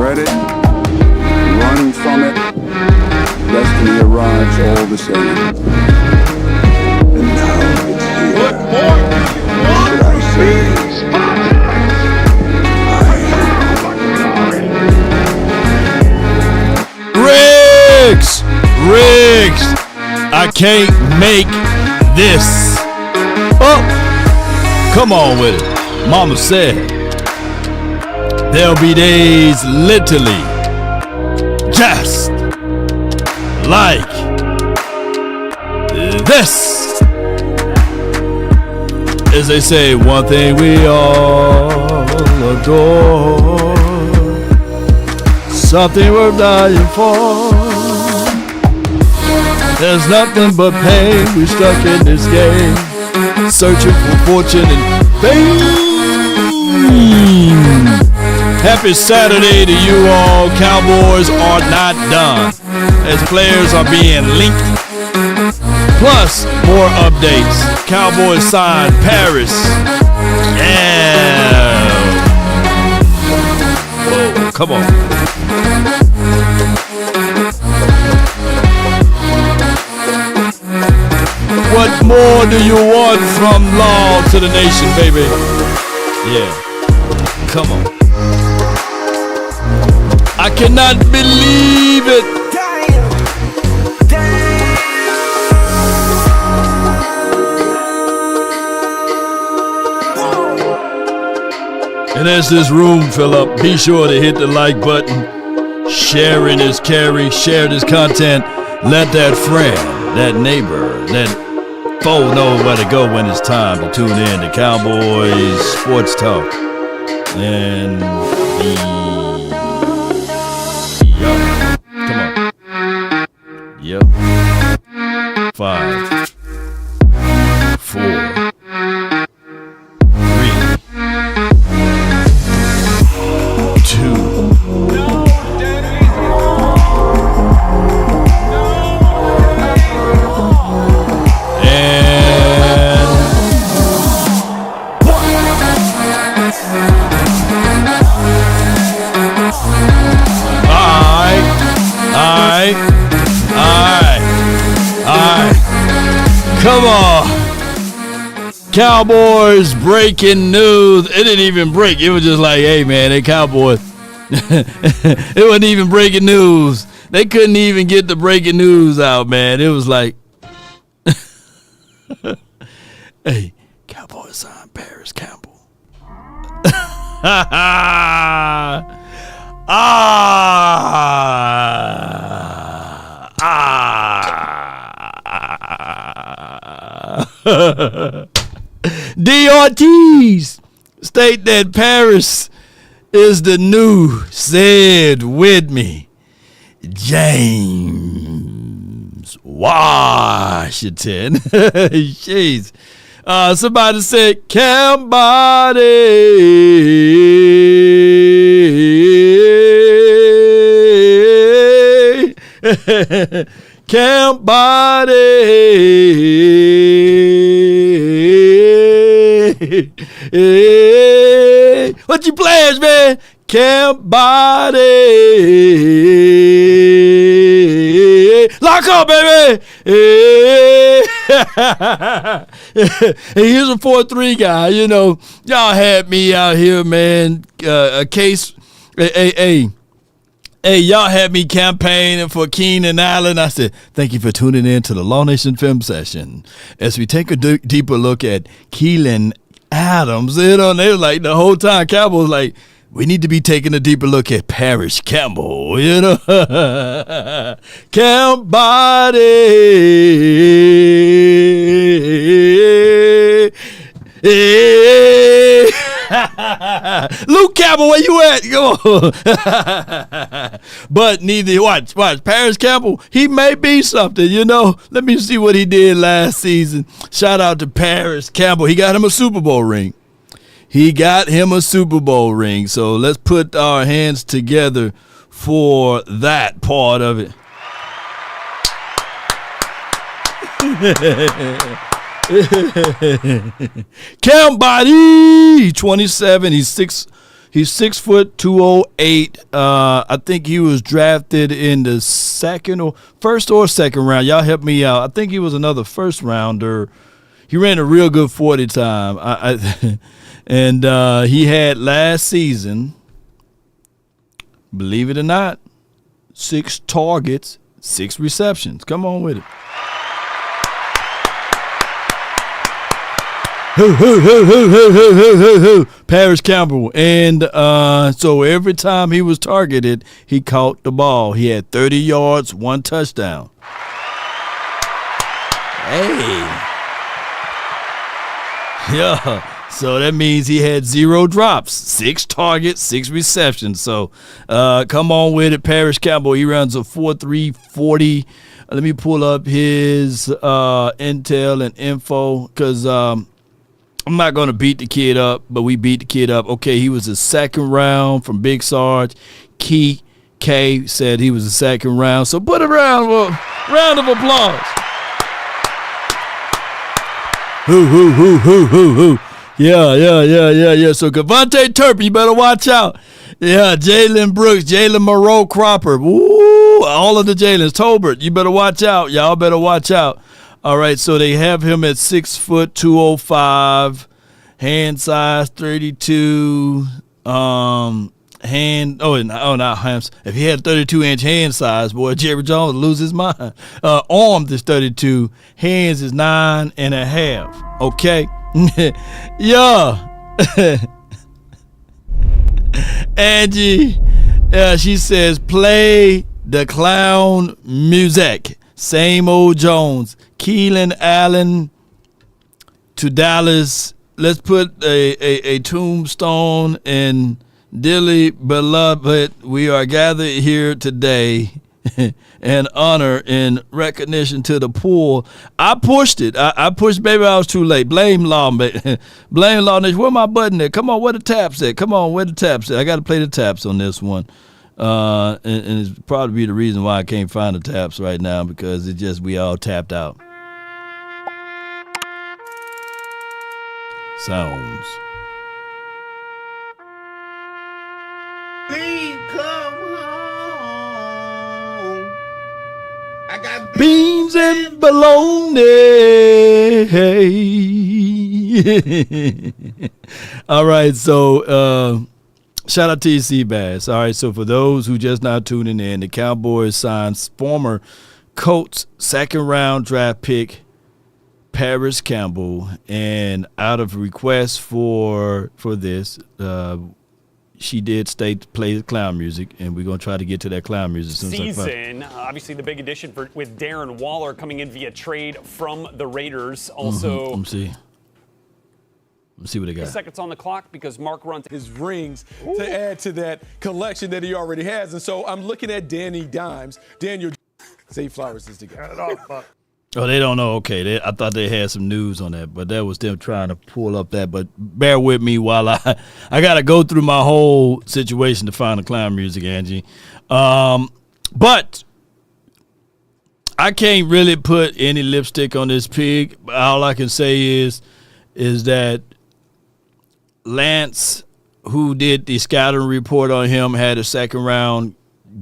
regret it, run from it, destiny arrives all the same. And now it's here. What more do you want? Should I say, Riggs, I can't make this. Oh, come on with it. Mama said there'll be days literally just like this. As they say, one thing we all adore, something worth dying for. There's nothing but pain. We stuck in this game, searching for fortune and fame. Happy Saturday to you all. Cowboys are not done, as players are being linked. Plus, more updates. Cowboys signed Paris. And whoa, come on. What more do you want from law to the nation, baby? Yeah, come on. I cannot believe it. And as this room fill up, be sure to hit the like button. Sharing is carry. Share this content. Let that friend, that neighbor, that foe know where to go when it's time to tune in to Cowboys Sports Talk. And come on. Yep. 5, 4, 3, 2. Come on. Cowboys breaking news. It didn't even break. It was just like, hey, man, they Cowboys. It wasn't even breaking news. They couldn't even get the breaking news out, man. It was like, hey, Cowboys signed Paris Campbell. D. Ortiz state that Paris is the new, said with me, James Washington. Jeez. Somebody said Camp body. What you players, man? Camp body. Lock up, baby. Hey, here's a 4-3 guy. You know, y'all had me out here, man. A case. Hey, y'all had me campaigning for Keenan Allen. I said, thank you for tuning in to the Law Nation Film Session. As we take a deeper look at Keelan Adams, you know, and they were like, the whole time, Campbell was like, we need to be taking a deeper look at Parrish Campbell, you know. Camp body. Hey. Luke Campbell, where you at? Go on. But neither, watch, Paris Campbell, he may be something, you know. Let me see what he did last season. Shout out to Paris Campbell. He got him a Super Bowl ring. So let's put our hands together for that part of it. Camp body, 27. He's He's 6 foot 208. I think he was drafted in the first or second round. Y'all help me out. I think he was another first rounder. He ran a real good 40 time. And he had last season, believe it or not, 6 targets, 6 receptions. Come on with it. Paris Campbell. And so every time he was targeted, he caught the ball. He had 30 yards, 1 touchdown. Hey. Yeah. So that means he had 0 drops, 6 targets, 6 receptions. So come on with it. Paris Campbell, he runs a 4.3 40. Let me pull up his intel and info because I'm not going to beat the kid up, but we beat the kid up. Okay, he was a second round from Big Sarge. K said he was a second round. So put a round of applause. Hoo. Yeah. So Devontae Turpin, you better watch out. Yeah, Jaylen Brooks, Jaylen Moreau Cropper. Woo, all of the Jaylens. Tolbert, you better watch out. Y'all better watch out. All right, so they have him at 6 foot 205, hand size 32, not hands. If he had a 32-inch hand size, boy, Jerry Jones would lose his mind. Arms is 32, hands is 9.5. Okay, yeah. Angie, she says play the clown music. Same old Jones. Keelan Allen to Dallas. Let's put a tombstone in dearly beloved. We are gathered here today in honor and recognition to the poor. I pushed it. I pushed. Maybe I was too late. Blame Law. Blame Law Nation. Where my button at? Come on, where the taps at? Come on, where the taps at? I got to play the taps on this one. And it's probably be the reason why I can't find the taps right now because it's just we all tapped out. Sounds. Please come home. I got Beans and bologna. All right, so shout out to you, Seabass. All right, so for those who just now tuning in, the Cowboys signed former Colts second-round draft pick Paris Campbell, and out of request for this, she did state to play the clown music, and we're going to try to get to that clown music soon. Season, obviously the big addition with Darren Waller coming in via trade from the Raiders. Also, Let me see what they got. Seconds on the clock because Mark runs his rings to add to that collection that he already has. And so I'm looking at Danny Dimes. Daniel, say Flowers is together. Oh, they don't know. Okay, I thought they had some news on that, but that was them trying to pull up that. But bear with me while I got to go through my whole situation to find the clown music, Angie. But I can't really put any lipstick on this pig. All I can say is that Lance, who did the scouting report on him, had a second-round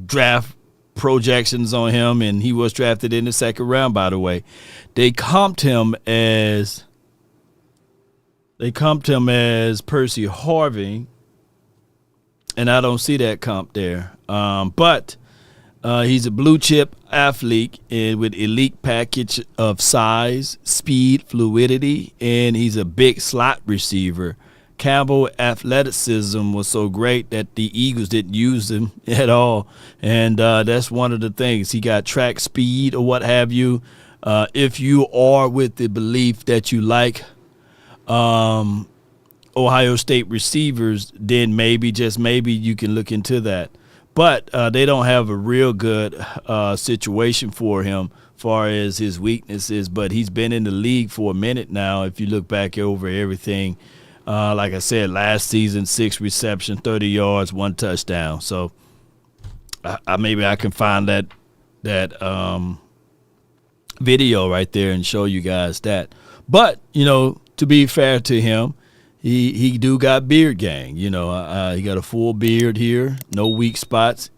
draft projections on him, and he was drafted in the second round, by the way. They comped him as Percy Harvin, and I don't see that comp there. But he's a blue chip athlete and with elite package of size, speed, fluidity, and he's a big slot receiver. Campbell athleticism was so great that the Eagles didn't use him at all, and that's one of the things. He got track speed or what have you. If you are with the belief that you like Ohio State receivers, then maybe, just maybe, you can look into that. But they don't have a real good situation for him as far as his weaknesses, but he's been in the league for a minute now. If you look back over everything, like I said, last season, 6 receptions, 30 yards, 1 touchdown. So maybe I can find that video right there and show you guys that. But, to be fair to him, he do got beard gang. You know, he got a full beard here, no weak spots,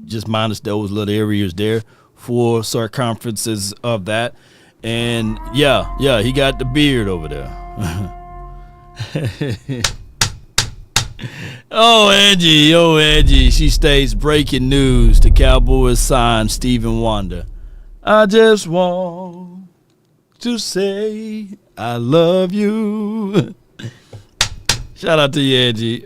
just minus those little areas there, full circumferences of that. And yeah, he got the beard over there. Oh, Angie, she states, breaking news, the Cowboys signed Stephen Wonder. I just want to say I love you. Shout out to you, Angie.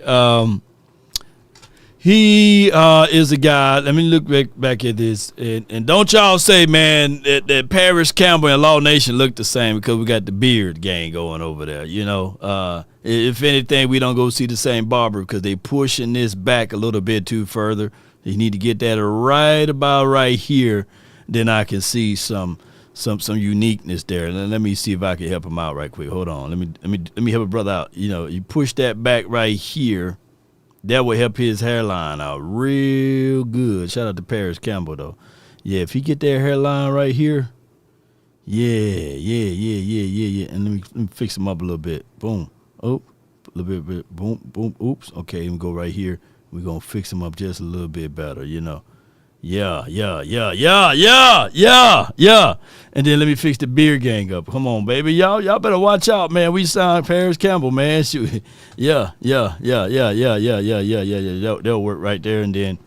He is a guy. Let me look back at this, and don't y'all say, man, that Paris Campbell and Law Nation look the same because we got the beard gang going over there. You know, if anything, we don't go see the same barber because they pushing this back a little bit too further. You need to get that right about right here. Then I can see some uniqueness there. And let me see if I can help him out right quick. Hold on. Let me help a brother out. You know, you push that back right here. That will help his hairline out real good. Shout out to Paris Campbell, though. Yeah, if he get that hairline right here, yeah. And let me fix him up a little bit. Boom. Oh, a little bit. Boom. Oops. Okay, let me go right here. We're going to fix him up just a little bit better, you know. Yeah. And then let me fix the beard gang up. Come on, baby. Y'all better watch out, man. We signed Paris Campbell, man. Shoot. Yeah. That'll work right there. And then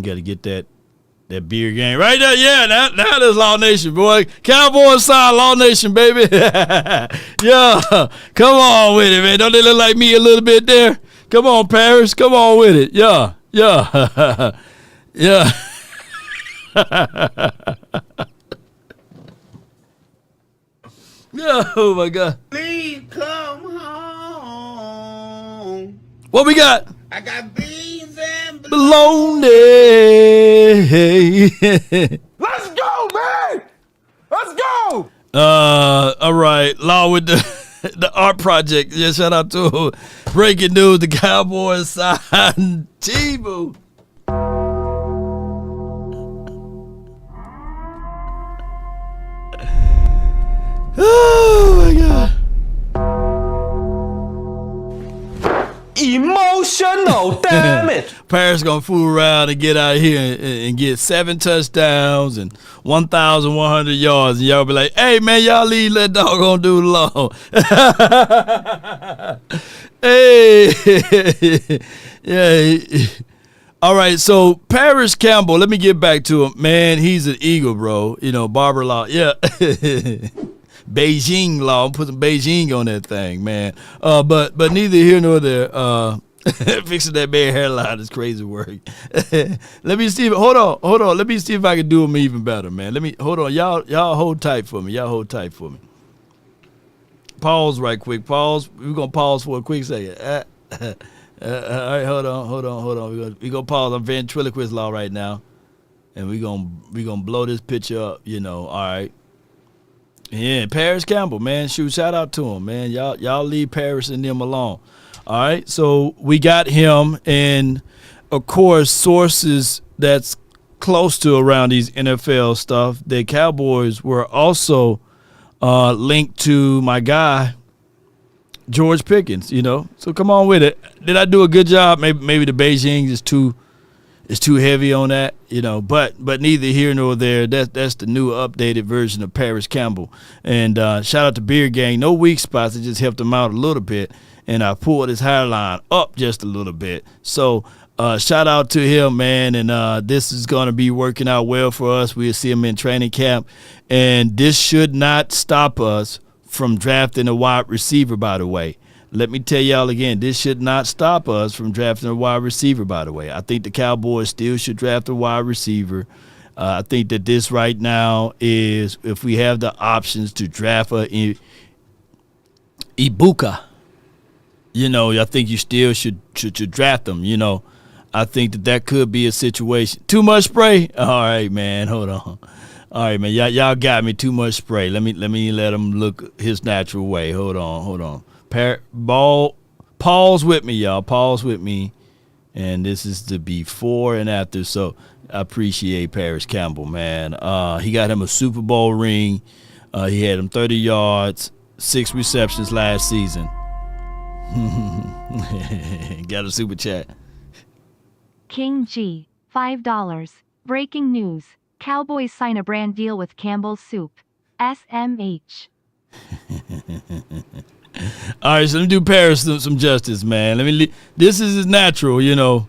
got to get that beard gang right there. Yeah, now there's Law Nation, boy. Cowboys signed Law Nation, baby. Yeah. Come on with it, man. Don't they look like me a little bit there? Come on, Paris. Come on with it. Yeah. Yeah. Oh my God. Please come home. What we got? I got beans and Bologna. Let's go, man. Let's go. All right. Law with the art project. Yeah, shout out to him. Breaking news, the Cowboys signed T-Boo. Oh my God. Emotional damage. Paris gonna fool around and get out here and get 7 touchdowns and 1,100 yards, and y'all be like, "Hey man, y'all leave that doggone dude alone." Hey, yeah. All right, so Paris Campbell, let me get back to him. Man, he's an eagle, bro. You know, Barber Law, yeah. Beijing Law, put some Beijing on that thing, man. But neither here nor there. Fixing that bad hairline is crazy work. Let me see. Hold on. Let me see if I can do him even better, man. Hold on. Y'all hold tight for me. Pause right quick. Pause. We're gonna pause for a quick second. All right, hold on. We're gonna pause on ventriloquist law right now, and we're gonna blow this picture up. You know, all right. Yeah, Paris Campbell, man. Shout out to him, man. Y'all leave Paris and them alone. All right, so we got him, and of course, sources that's close to around these NFL stuff. The Cowboys were also linked to my guy George Pickens. You know, so come on with it. Did I do a good job? Maybe the Beijing is too heavy on that, you know, but neither here nor there. That's the new updated version of Paris Campbell. And shout out to Beard Gang. No weak spots. It just helped him out a little bit. And I pulled his hairline up just a little bit. So shout out to him, man. And this is going to be working out well for us. We'll see him in training camp. And this should not stop us from drafting a wide receiver, by the way. Let me tell y'all again, this should not stop us from drafting a wide receiver, by the way. I think the Cowboys still should draft a wide receiver. I think that this right now is, if we have the options to draft a Ibuka, you know, I think you still should draft them, you know. I think that could be a situation. Too much spray? All right, man, hold on. All right, man, y'all got me. Too much spray. Let me let him look his natural way. Hold on. Pause with me, y'all. Pause with me. And this is the before and after. So I appreciate Paris Campbell, man. He got him a Super Bowl ring. He had him 30 yards, 6 receptions last season. Got a super chat. King G, $5. Breaking news. Cowboys sign a brand deal with Campbell's Soup. SMH. All right, so let me do Paris some justice, man. This is natural, you know.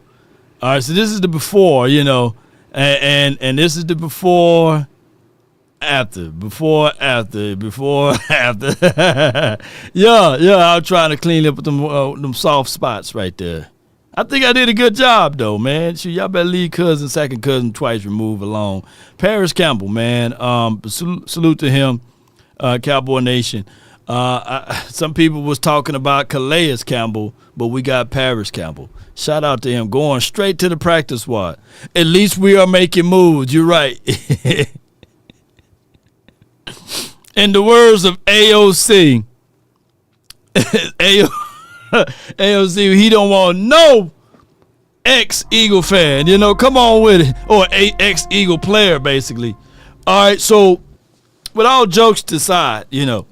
All right, so this is the before, you know, and this is the before, after. Yeah, I'm trying to clean up them soft spots right there. I think I did a good job, though, man. Shoot, y'all better leave second cousin twice removed alone. Paris Campbell, man. Salute to him, Cowboy Nation. Some people was talking about Calais Campbell, but we got Paris Campbell. Shout out to him, going straight to the practice squad. At least we are making moves. You're right. In the words of AOC, AOC, he don't want no ex-Eagle fan. You know, come on with it. Or ex-Eagle player, basically. All right, so with all jokes aside, you know,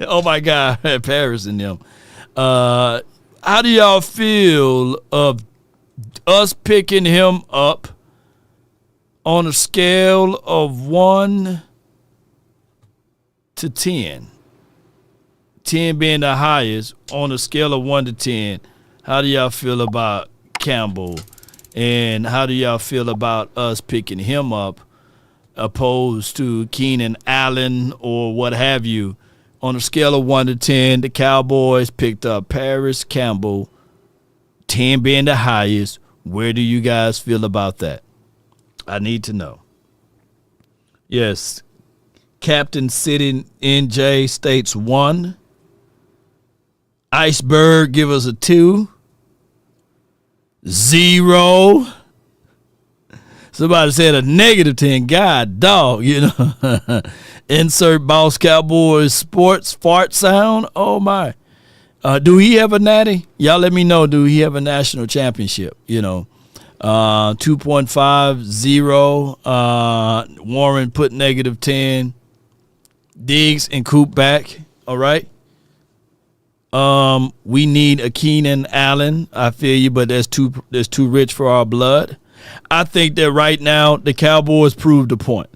oh my God, Paris and them. How do y'all feel of us picking him up on a scale of 1 to 10? 10 being the highest, on a scale of 1 to 10. How do y'all feel about Campbell? And how do y'all feel about us picking him up opposed to Keenan Allen or what have you? On a scale of 1 to 10, the Cowboys picked up Paris Campbell, 10 being the highest. Where do you guys feel about that? I need to know. Yes, Captain Sitting NJ states 1. Iceberg give us a 2. 0. Somebody said a -10. God dog, you know. Insert Boss Cowboys sports fart sound. Oh my. Do he have a natty? Y'all let me know. Do he have a national championship? You know. 2.50. Warren put -10. Diggs and Coop back. All right. We need a Keenan Allen. I feel you, but that's too rich for our blood. I think that right now the Cowboys proved the point.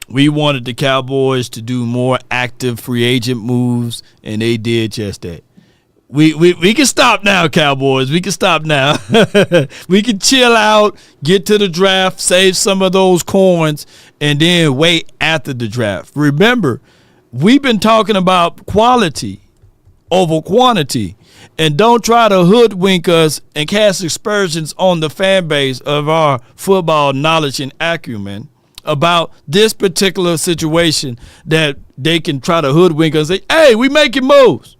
We wanted the Cowboys to do more active free agent moves, and they did just that. We can stop now, Cowboys. We can stop now. We can chill out, get to the draft, save some of those coins, and then wait after the draft. Remember, we've been talking about quality over quantity. And don't try to hoodwink us and cast aspersions on the fan base of our football knowledge and acumen about this particular situation that they can try to hoodwink us and say, hey, we making moves.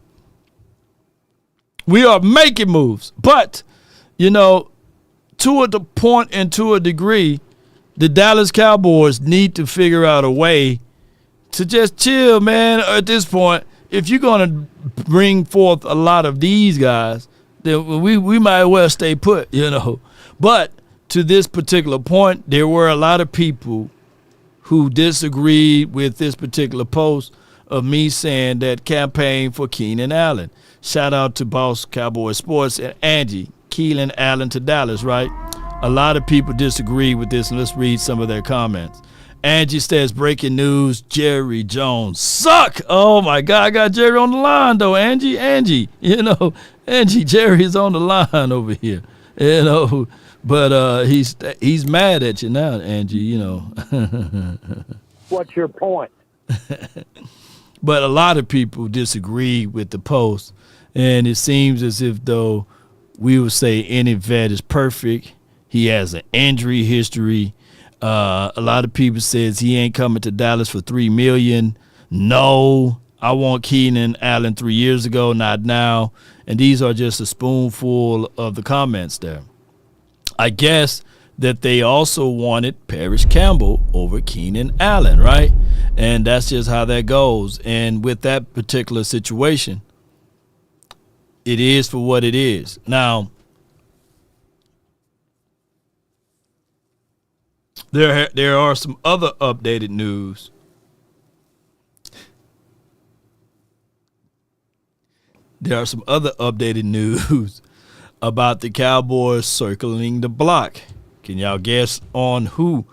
We are making moves. But, you know, to a point and to a degree, the Dallas Cowboys need to figure out a way to just chill, man, at this point. If you're going to bring forth a lot of these guys, then we might well stay put, you know. But to this particular point, there were a lot of people who disagreed with this particular post of me saying that campaign for Keenan Allen. Shout out to Boss Cowboy Sports and Angie, Keenan Allen to Dallas, right? A lot of people disagree with this, and let's read some of their comments. Angie says, breaking news, Jerry Jones suck. Oh, my God. I got Jerry on the line, though. Angie, you know, Jerry's on the line over here, you know. But he's mad at you now, Angie, you know. What's your point? But a lot of people disagree with the post, and it seems as if, though, we would say any vet is perfect. He has an injury history. A lot of people says he ain't coming to Dallas for $3 million. No, I want Keenan Allen 3 years ago, not now. And these are just a spoonful of the comments there. I guess that they also wanted Paris Campbell over Keenan Allen, right? And that's just how that goes. And with that particular situation, it is for what it is. Now, there are some other updated news there are some other updated news about the Cowboys circling the block. Can y'all guess on who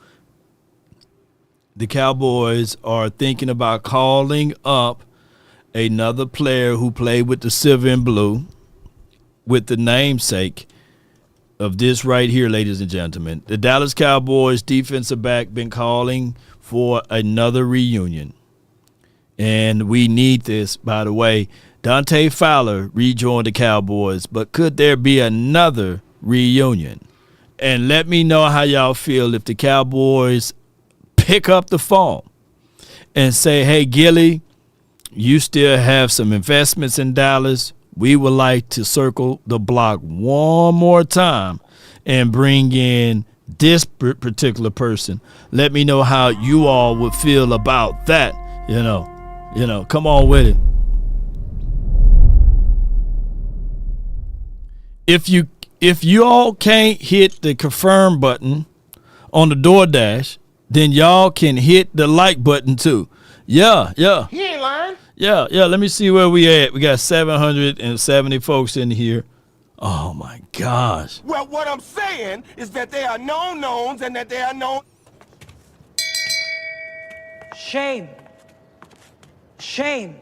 the Cowboys are thinking about calling up another player who played with the silver and blue with the namesake of this right here, ladies and gentlemen? The Dallas Cowboys defensive back been calling for another reunion. And we need this, by the way. Dante Fowler rejoined the Cowboys, but could there be another reunion? And let me know how y'all feel if the Cowboys pick up the phone and say, hey, Gilly, you still have some investments in Dallas. We would like to circle the block one more time and bring in this particular person. Let me know how you all would feel about that. You know, come on with it. If you all can't hit the confirm button on the DoorDash, then y'all can hit the like button too. Yeah. He ain't lying. Yeah. Let me see where we at. We got 770 folks in here. Oh my gosh. Well, what I'm saying is that they are known knowns and that they are known. Shame. Shame.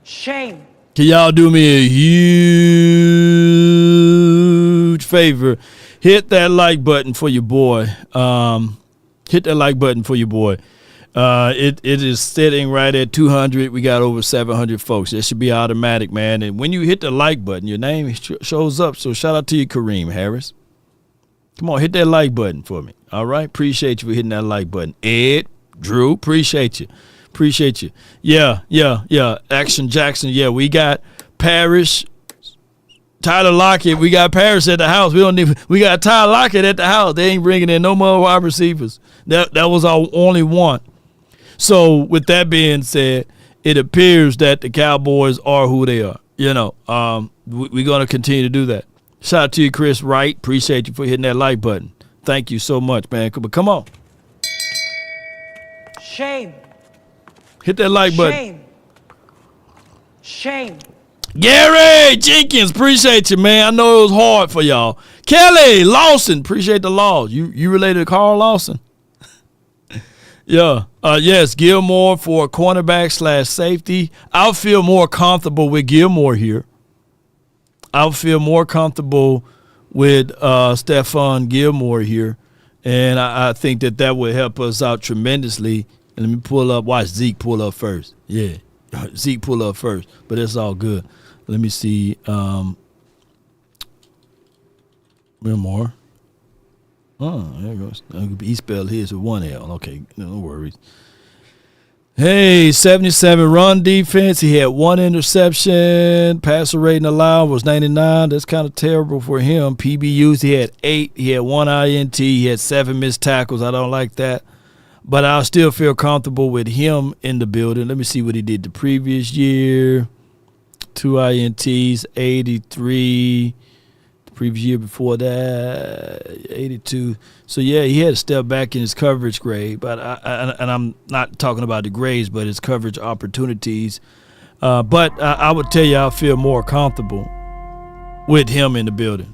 Shame. Can y'all do me a huge favor? Hit that like button for your boy. Hit that like button for your boy. It is sitting right at 200. We got over 700 folks. That should be automatic, man. And when you hit the like button, your name shows up. So shout out to you, Kareem Harris. Come on, hit that like button for me. All right? Appreciate you for hitting that like button. Ed, Drew, appreciate you. Appreciate you. Yeah. Action Jackson. Yeah, we got Parrish, Tyler Lockett. We got Parrish at the house. We got Tyler Lockett at the house. They ain't bringing in no more wide receivers. That was our only one. So with that being said, it appears that the Cowboys are who they are. We're going to continue to do that. Shout out to you, Chris Wright. Appreciate you for hitting that like button. Thank you so much, man. But come on. Shame. Hit that like button. Shame. Shame. Gary Jenkins, appreciate you, man. I know it was hard for y'all. Kelly Lawson, appreciate the laws. You related to Carl Lawson? Yeah. Yes, Gilmore for cornerback / safety. I'll feel more comfortable with Gilmore here. I'll feel more comfortable with Stephon Gilmore here. And I think that would help us out tremendously. And let me pull up. Watch Zeke pull up first. Yeah. Zeke pull up first. But it's all good. Let me see. More. Oh, there it goes. He spelled his with one L. Okay, no worries. Hey, 77 run defense. He had one interception. Passer rating allowed was 99. That's kind of terrible for him. PBUs, he had 8. He had 1 INT. He had 7 missed tackles. I don't like that. But I'll still feel comfortable with him in the building. Let me see what he did the previous year. 2 INTs, 83. The previous year before that, 82. So, yeah, he had to step back in his coverage grade. But I'm not talking about the grades, but his coverage opportunities. But I would tell you I feel more comfortable with him in the building.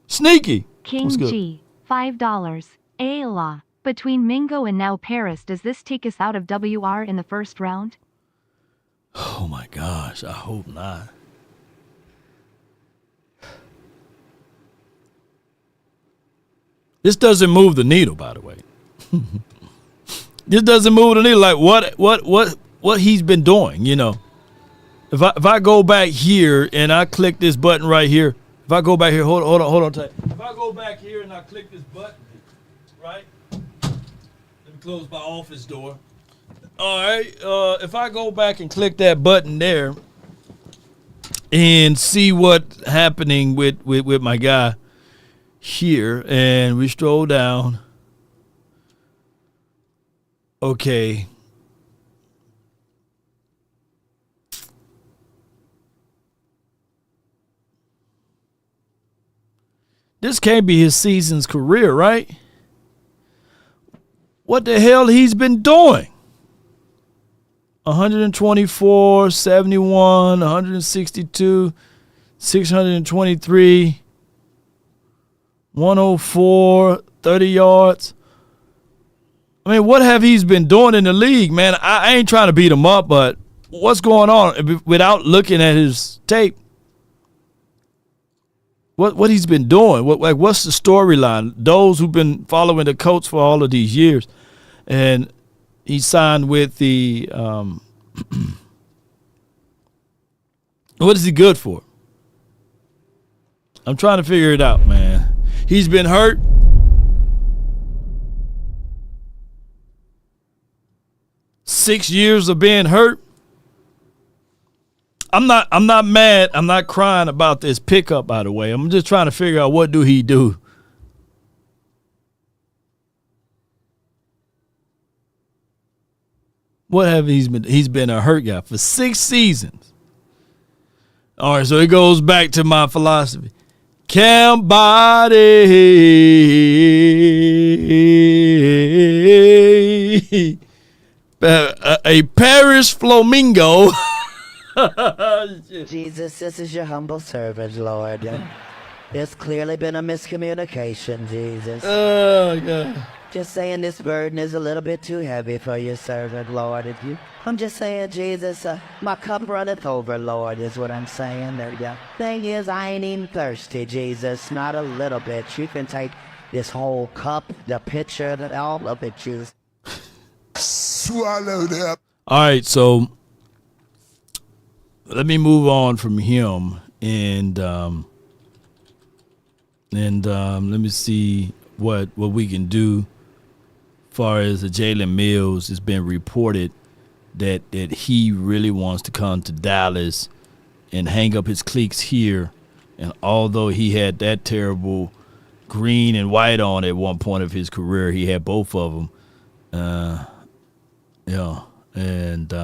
Sneaky. King G, $5. Ayla. Between Mingo and now Paris, does this take us out of WR in the first round? Oh, my gosh. I hope not. This doesn't move the needle, by the way. This doesn't move the needle. Like what he's been doing, If I go back here and I click this button right here, if I go back here, hold on tight. If I go back here and I click this button, right? Let me close my office door. All right. If I go back and click that button there and see what's happening with my guy here, and we stroll down. Okay. This can't be his season's career, right? What the hell he's been doing? 124, 71, 162, 623, 104, 30 yards. I mean, what have he been doing in the league, man? I ain't trying to beat him up, but what's going on without looking at his tape? What he's been doing? What's the storyline? Those who've been following the coach for all of these years, and he signed with the. What is he good for? I'm trying to figure it out, man. He's been hurt. Six years of being hurt. I'm not mad. I'm not crying about this pickup, by the way. I'm just trying to figure out what do he do. What have he's been? He's been a hurt guy for 6 seasons. All right, so it goes back to my philosophy. Can't body a Paris flamingo. Jesus, this is your humble servant, Lord. There's clearly been a miscommunication, Jesus. Oh, God. Just saying this burden is a little bit too heavy for your servant, Lord. I'm just saying, Jesus, my cup runneth over, Lord, is what I'm saying. There you go. Thing is, I ain't even thirsty, Jesus. Not a little bit. You can take this whole cup, the pitcher, all of it, juice. Swallow that. All right, so let me move on from him and let me see what we can do. As far as the Jaylen Mills, it's been reported that he really wants to come to Dallas and hang up his cleats here. And although he had that terrible green and white on at one point of his career, he had both of them. And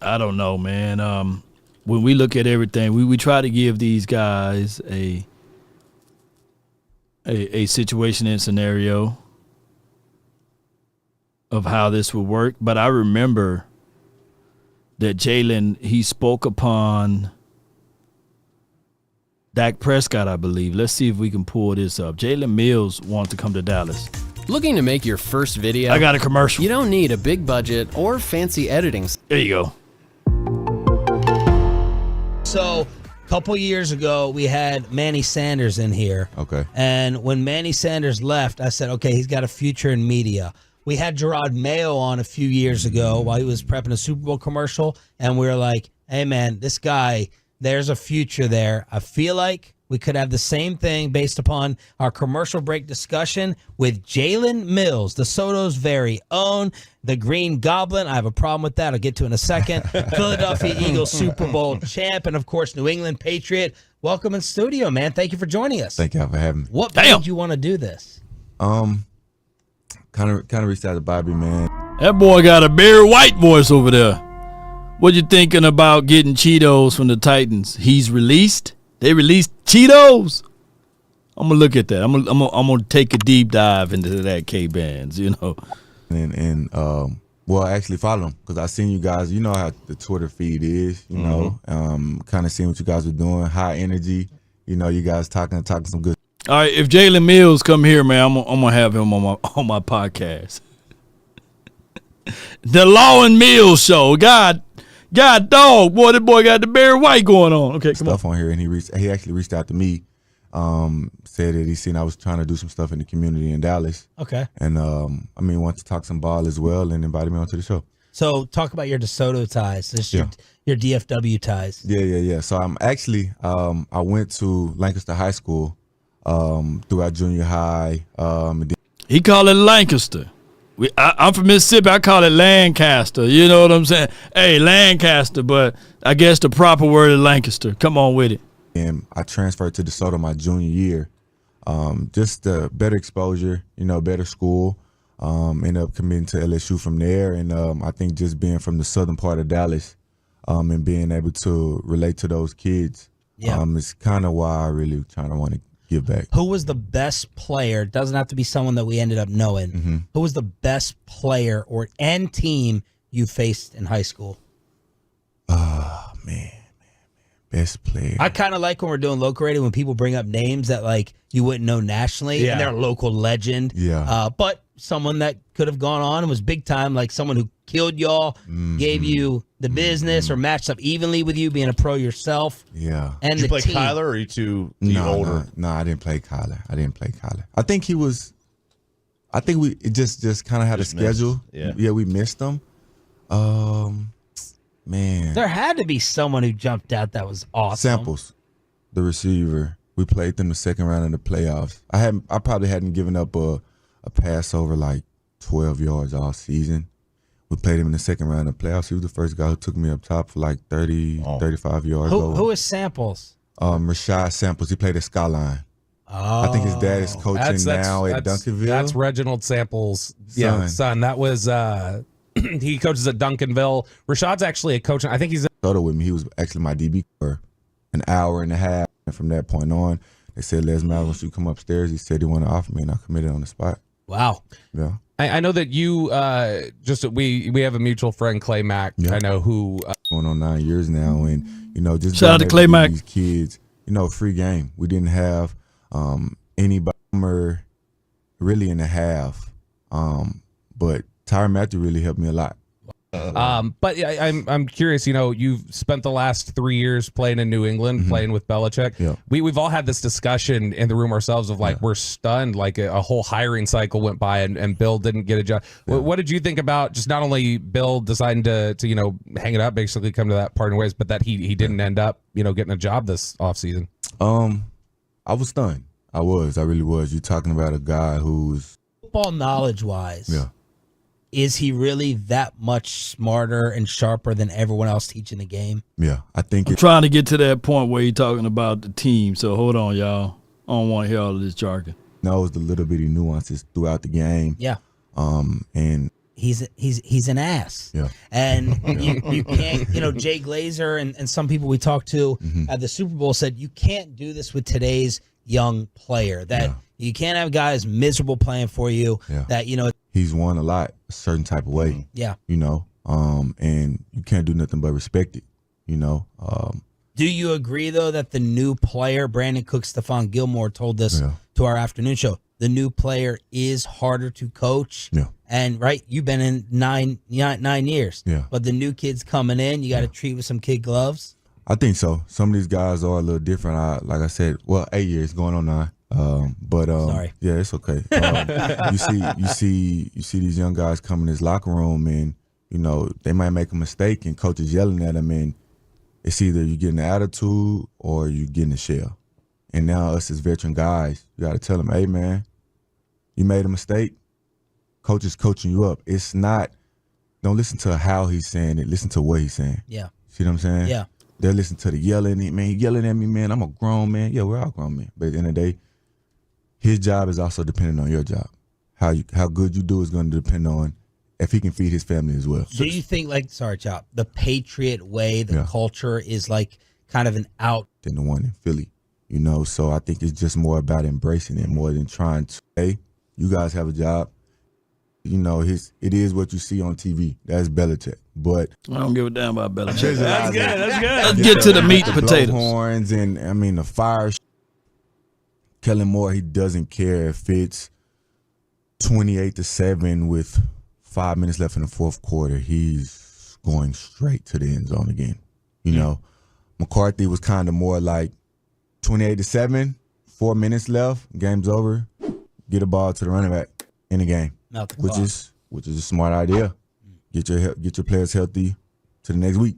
I don't know, man. When we look at everything, we try to give these guys a situation and scenario of how this would work. But I remember that Jaylen, he spoke upon Dak Prescott, I believe. Let's see if we can pull this up. Jaylen Mills wants to come to Dallas. Looking to make your first video? I got a commercial. You don't need a big budget or fancy editing. There you go. So, a couple years ago, we had Manny Sanders in here. Okay. And when Manny Sanders left, I said, okay, he's got a future in media. We had Gerard Mayo on a few years ago while he was prepping a Super Bowl commercial, and we were like, hey, man, this guy, there's a future there. I feel like we could have the same thing based upon our commercial break discussion with Jaylen Mills, the Soto's very own, the Green Goblin. I have a problem with that. I'll get to in a second. Philadelphia Eagles Super Bowl champ, and, of course, New England Patriot. Welcome in studio, man. Thank you for joining us. Thank you for having me. What made you want to do this? Kind of reached out to Bobby, man. That boy got a Barry White voice over there. What you thinking about getting Cheetos from the Titans? He's released. They released Cheetos. I'm gonna look at that. I'm gonna take a deep dive into that K-Bands, you know. And well, I actually follow them because I seen you guys. You know how the Twitter feed is. You know, kind of seeing what you guys were doing. High energy. You know, you guys talking some good. All right, if Jaylen Mills come here, man, I'm gonna have him on my podcast. The Law and Mills Show. God dog, boy, that boy got the Barry White going on. Okay, come stuff on here, and he actually reached out to me, said that he seen I was trying to do some stuff in the community in Dallas. Okay. And wanted to talk some ball as well, and invited me onto the show. So talk about your DeSoto ties, your DFW ties. Yeah. So I'm actually I went to Lancaster High School throughout junior high. He called it Lancaster. I'm from Mississippi. I call it Lancaster. You know what I'm saying? Hey, Lancaster, but I guess the proper word is Lancaster. Come on with it. And I transferred to DeSoto my junior year. Just better exposure, better school. Ended up committing to LSU from there. And I think just being from the southern part of Dallas and being able to relate to those kids is kind of why I really want to give back. Who was the best player? It doesn't have to be someone that we ended up knowing. Mm-hmm. Who was the best player and team you faced in high school? Oh, man. Best player. I kind of like when we're doing local radio when people bring up names that like you wouldn't know nationally and they're a local legend. Yeah. But someone that could have gone on and was big time, like someone who killed y'all, gave you the business or matched up evenly with you, being a pro yourself. Yeah. And Did you the play team. Kyler, or are you too older? No, I didn't play Kyler. I think he was. I think we just kind of had a schedule. Yeah, we missed him. Man, There had to be someone who jumped out that was awesome. Samples, the receiver. We played them the second round of the playoffs. I probably hadn't given up a pass over like 12 yards all season. We played him in the second round of the playoffs. He was the first guy who took me up top for like 35 yards. Who is Samples? Rashad Samples. He played at Skyline. Oh. I think his dad is coaching now at Duncanville. That's Reginald Samples' son. That was he coaches at Duncanville. Rashad's actually a coach. I think he's Photo with me. He was actually my DB for an hour and a half. And from that point on, they said, Les Mal, once you come upstairs, he said he wanted to offer me, and I committed on the spot. Wow. Yeah. I know that you we have a mutual friend, Clay Mack. Yeah. I know who going on 9 years now, and just shout out to Clay Mack. These kids, free game. We didn't have any bomber really in the half, but Tyron Matthew really helped me a lot. But I'm curious. You've spent the last 3 years playing in New England, playing with Belichick. Yeah. We've all had this discussion in the room ourselves of like we're stunned, like a whole hiring cycle went by and Bill didn't get a job. Yeah. What did you think about just not only Bill deciding to hang it up, basically come to that parting ways, but that he didn't end up getting a job this offseason? I was stunned. I really was. You're talking about a guy who's Football knowledge wise. Yeah. Is he really that much smarter and sharper than everyone else teaching the game? Yeah, I think I'm trying to get to that point where you're talking about the team. So hold on, y'all. I don't want to hear all of this jargon. knows the little bitty nuances throughout the game. Yeah. And he's an ass. Yeah. And you can't, Jay Glazer and some people we talked to at the Super Bowl said you can't do this with today's young player. That you can't have guys miserable playing for you. Yeah. That he's won a lot a certain type of way. Yeah. And you can't do nothing but respect it. Do you agree though that the new player, Brandon Cook, Stephon Gilmore told this to our afternoon show, the new player is harder to coach? Yeah. And you've been in nine years. Yeah. But the new kids coming in, you got to treat with some kid gloves. I think so. Some of these guys are a little different. Like I said, 8 years going on 9. Sorry. Yeah, it's okay. You see these young guys come in this locker room, and they might make a mistake, and coach is yelling at them, and it's either you getting an attitude or you getting a shell. And now us as veteran guys, you got to tell them, hey man, you made a mistake. Coach is coaching you up. It's not. Don't listen to how he's saying it. Listen to what he's saying. Yeah. See what I'm saying? Yeah. They're listening to the yelling. Man, he yelling at me, man. I'm a grown man. Yeah, we're all grown men. But at the end of the day, his job is also dependent on your job. How good you do is going to depend on if he can feed his family as well. Do you think, sorry, Chop, the Patriot way, the culture is kind of an out? Than the one in Philly, So I think it's just more about embracing it more than trying to, hey, you guys have a job. It is what you see on TV. That's Belichick. But I don't give a damn about Belichick. That's good. Let's get to the meat and potatoes. Horns and the fire. Kellen Moore, he doesn't care if it's 28-7 with 5 minutes left in the fourth quarter. He's going straight to the end zone again. McCarthy was kind of more like 28-7, 4 minutes left, game's over. Get a ball to the running back in the game, which is a smart idea. Get your players healthy to the next week.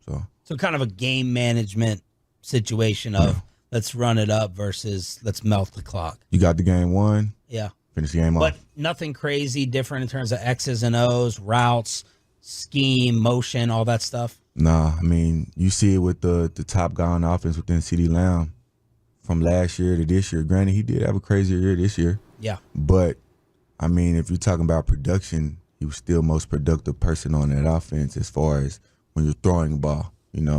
So kind of a game management situation of let's run it up versus let's melt the clock. You got the game won. Yeah. Finish the game off. But nothing crazy different in terms of X's and O's, routes, scheme, motion, all that stuff. Nah, you see it with the top guy on offense within CeeDee Lamb from last year to this year. Granted, he did have a crazier year this year. Yeah. But, if you're talking about production, he was still most productive person on that offense as far as when you're throwing the ball,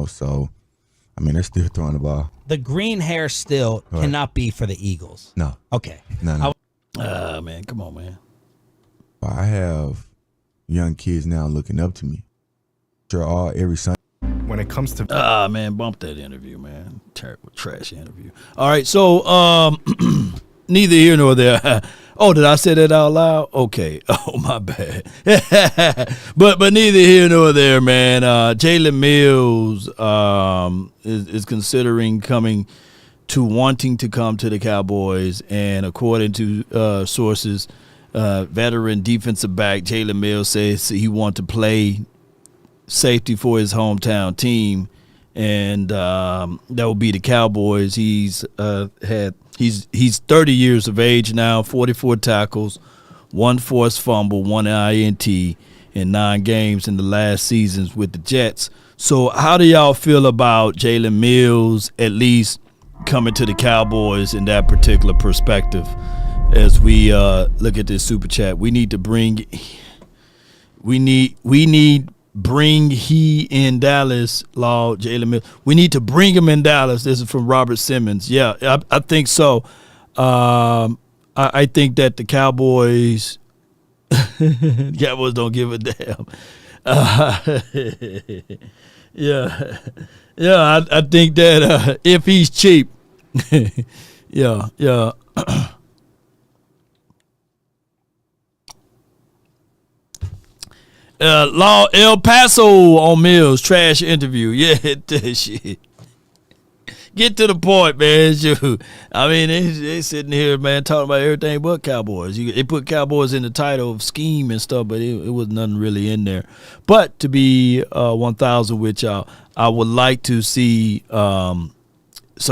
So, I mean, they're still throwing the ball. The green hair still cannot be for the Eagles. No. Okay. No. Man, come on, man. Well, I have young kids now looking up to me. Sure, every Sunday. When it comes to man, bump that interview, man. Terrible, trash interview. All right, so neither here nor there. Oh, did I say that out loud? Okay. Oh, my bad. but neither here nor there, man. Jalen Mills is considering wanting to come to the Cowboys, and according to sources, veteran defensive back Jalen Mills says he wants to play safety for his hometown team, and that will be the Cowboys. He's 30 years of age now, 44 tackles, 1 forced fumble, 1 INT in 9 games in the last seasons with the Jets. So how do y'all feel about Jalen Mills at least coming to the Cowboys in that particular perspective? As we look at this super chat, we need bring he in Dallas, Law, Jalen Mills. We need to bring him in Dallas. This is from Robert Simmons. Yeah, I think so. I think that the Cowboys don't give a damn. I think that if he's cheap, yeah. Law El Paso on Mills, trash interview. Yeah, shit. Get to the point, man. Shoot. I mean, they sitting here, man, talking about everything but Cowboys. They put Cowboys in the title of scheme and stuff, but it was nothing really in there. But to be 1,000 with y'all, I would like to see some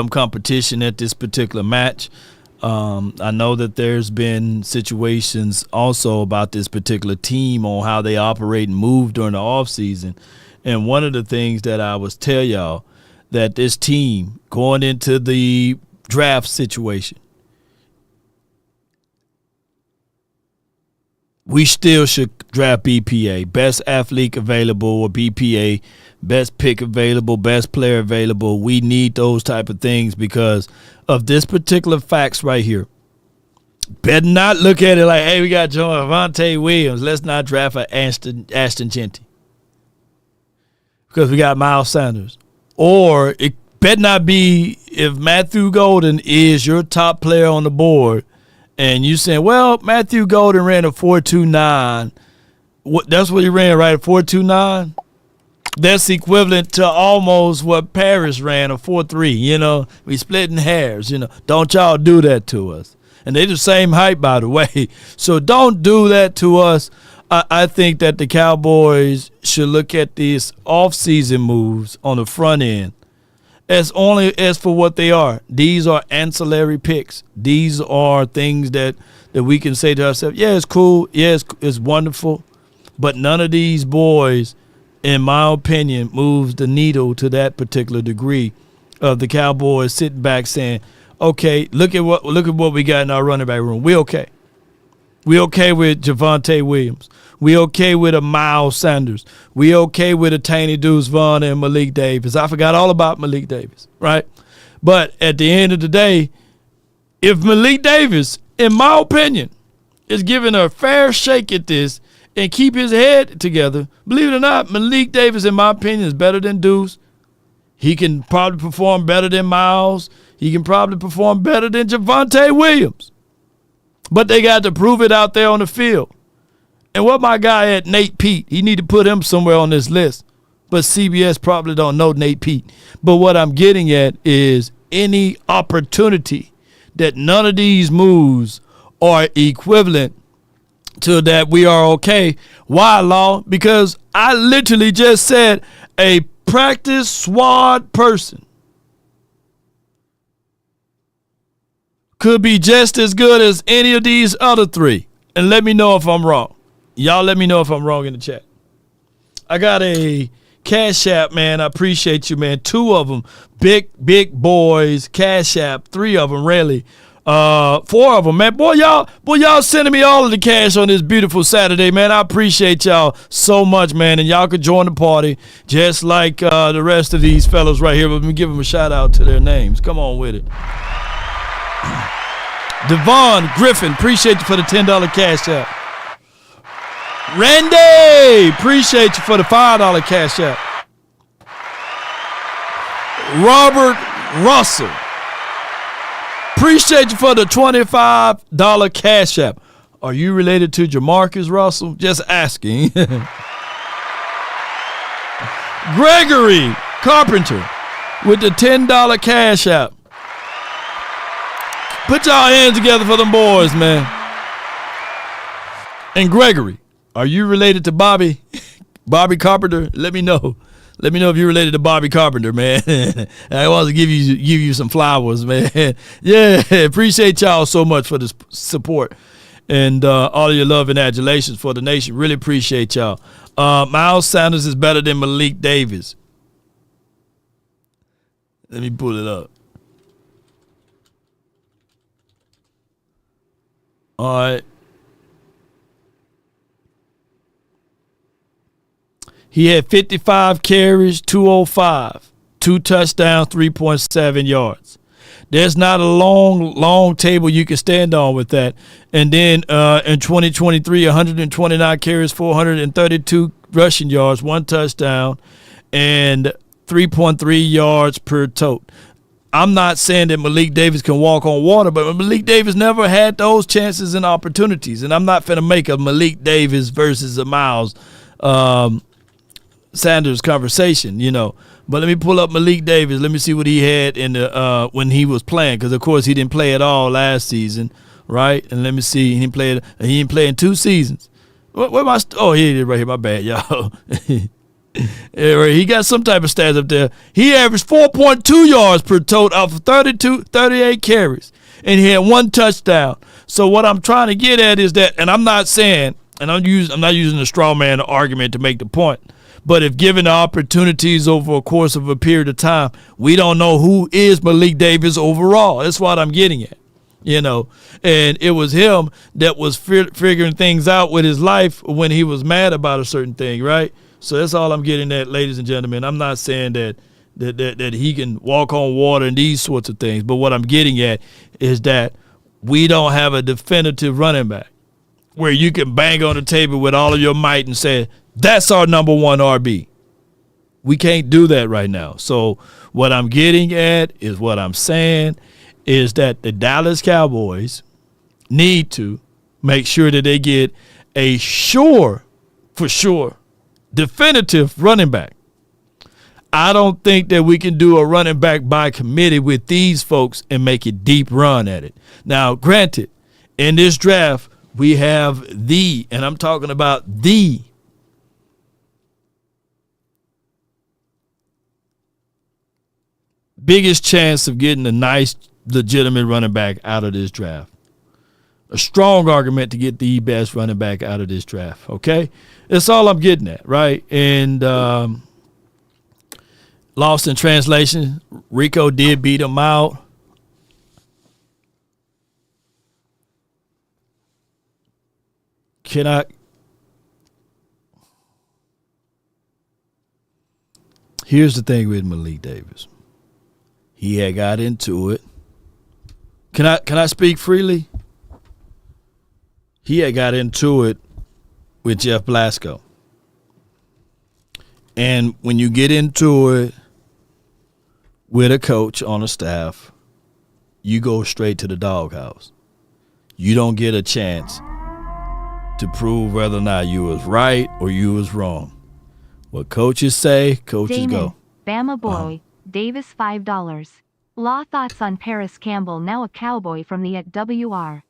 competition at this particular match. I know that there's been situations also about this particular team on how they operate and move during the offseason. And one of the things that I was tell y'all, that this team going into the draft situation, we still should draft BPA, best athlete available, or BPA, best pick available, best player available. We need those type of things because of this particular facts right here. Better not look at it like, hey, we got Javonte Williams. Let's not draft Ashton Jeanty because we got Miles Sanders. Or it better not be if Matthew Golden is your top player on the board and you saying, well, Matthew Golden ran a 4.29. That's what he ran, right? A 4.29? That's equivalent to almost what Paris ran, a 4.3. We splitting hairs. Don't y'all do that to us. And they the same height, by the way. So don't do that to us. I think that the Cowboys should look at these offseason moves on the front end as for what they are. These are ancillary picks. These are things that we can say to ourselves, yeah, it's cool. Yeah, it's wonderful. But none of these boys, in my opinion, moves the needle to that particular degree of the Cowboys sitting back saying, okay, look at what we got in our running back room. We okay. We okay with Javonte Williams. We okay with a Miles Sanders. We okay with a Taney Deuce Vaughn and Malik Davis. I forgot all about Malik Davis, right? But at the end of the day, if Malik Davis, in my opinion, is giving a fair shake at this and keep his head together, believe it or not, Malik Davis, in my opinion, is better than Deuce. He can probably perform better than Miles. He can probably perform better than Javonte Williams. But they got to prove it out there on the field. And what my guy at Nate Pete, he need to put him somewhere on this list. But CBS probably don't know Nate Pete. But what I'm getting at is any opportunity that none of these moves are equivalent to that we are okay. Why, Law? Because I literally just said a practice squad person could be just as good as any of these other three. And let me know if I'm wrong. Y'all let me know if I'm wrong in the chat. I got a Cash App, man. I appreciate you, man. 2 of them, big boys, Cash App. 3 of them, really. 4 of them, man. Boy, y'all sending me all of the cash on this beautiful Saturday, man. I appreciate y'all so much, man. And y'all could join the party just like the rest of these fellas right here. But let me give them a shout out to their names. Come on with it. Devon Griffin, appreciate you for the $10 cash app. Randy, appreciate you for the $5 cash app. Robert Russell, appreciate you for the $25 cash app. Are you related to Jamarcus Russell? Just asking. Gregory Carpenter with the $10 cash app. Put y'all hands together for them boys, man. And Gregory, are you related to Bobby Carpenter? Let me know. Let me know if you're related to Bobby Carpenter, man. I want to give you some flowers, man. Yeah, appreciate y'all so much for the support and all of your love and adulations for the nation. Really appreciate y'all. Miles Sanders is better than Malik Davis. Let me pull it up. All right. He had 55 carries, 205, 2 touchdowns, 3.7 yards. There's not a long table you can stand on with that. And then in 2023, 129 carries, 432 rushing yards, 1 touchdown, and 3.3 yards per tote. I'm not saying that Malik Davis can walk on water, but Malik Davis never had those chances and opportunities. And I'm not finna make a Malik Davis versus a Miles Sanders conversation, you know. But let me pull up Malik Davis. Let me see what he had in the when he was playing, because of course he didn't play at all last season, right? And let me see, he didn't play in 2 seasons. Where my oh, here it is right here. My bad, y'all. He got some type of stats up there. He averaged 4.2 yards per tote off of 38 carries, and he had 1 touchdown. So what I'm trying to get at is that, and I'm not saying, and I'm not using the straw man argument to make the point, but if given the opportunities over a course of a period of time, we don't know who is Malik Davis overall. That's what I'm getting at, you know. And it was him that was figuring things out with his life when he was mad about a certain thing, right? So that's all I'm getting at, ladies and gentlemen. I'm not saying that he can walk on water and these sorts of things, but what I'm getting at is that we don't have a definitive running back where you can bang on the table with all of your might and say, that's our number 1 RB. We can't do that right now. So what I'm getting at is what I'm saying is that the Dallas Cowboys need to make sure that they get a for sure, definitive running back. I don't think that we can do a running back by committee with these folks and make a deep run at it. Now, granted, in this draft, we have and I'm talking about the biggest chance of getting a nice, legitimate running back out of this draft. A strong argument to get the best running back out of this draft, okay? That's all I'm getting at, right? And lost in translation, Rico did beat him out. Here's the thing with Malik Davis. He had got into it. Can I speak freely? He had got into it with Jeff Blasco. And when you get into it with a coach on a staff, you go straight to the doghouse. You don't get a chance to prove whether or not you was right or you was wrong. What coaches say, coaches Jayen, go. Bama boy, Davis $5. Law thoughts on Paris Campbell, now a Cowboy from the @WR.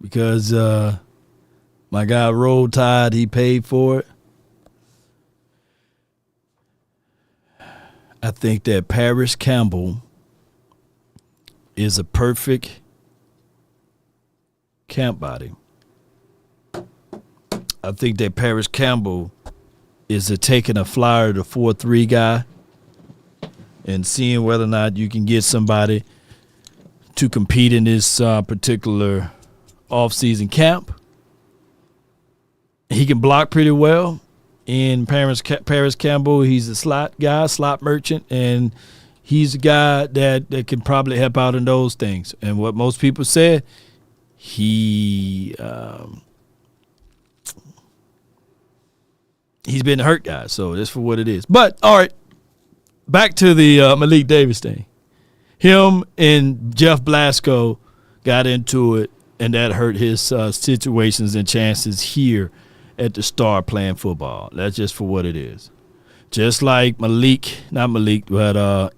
Because my guy Roll Tide, he paid for it. I think that Paris Campbell is a perfect camp body. I think that Paris Campbell is taking a flyer to 4-3 guy and seeing whether or not you can get somebody to compete in this particular off-season camp. He can block pretty well. In Paris Campbell, he's a slot guy, slot merchant, and he's a guy that can probably help out in those things. And what most people said, he's been a hurt guy, so that's for what it is. But, all right, back to the Malik Davis thing. Him and Jeff Blasco got into it, and that hurt his situations and chances here at the Star playing football. That's just for what it is. Just like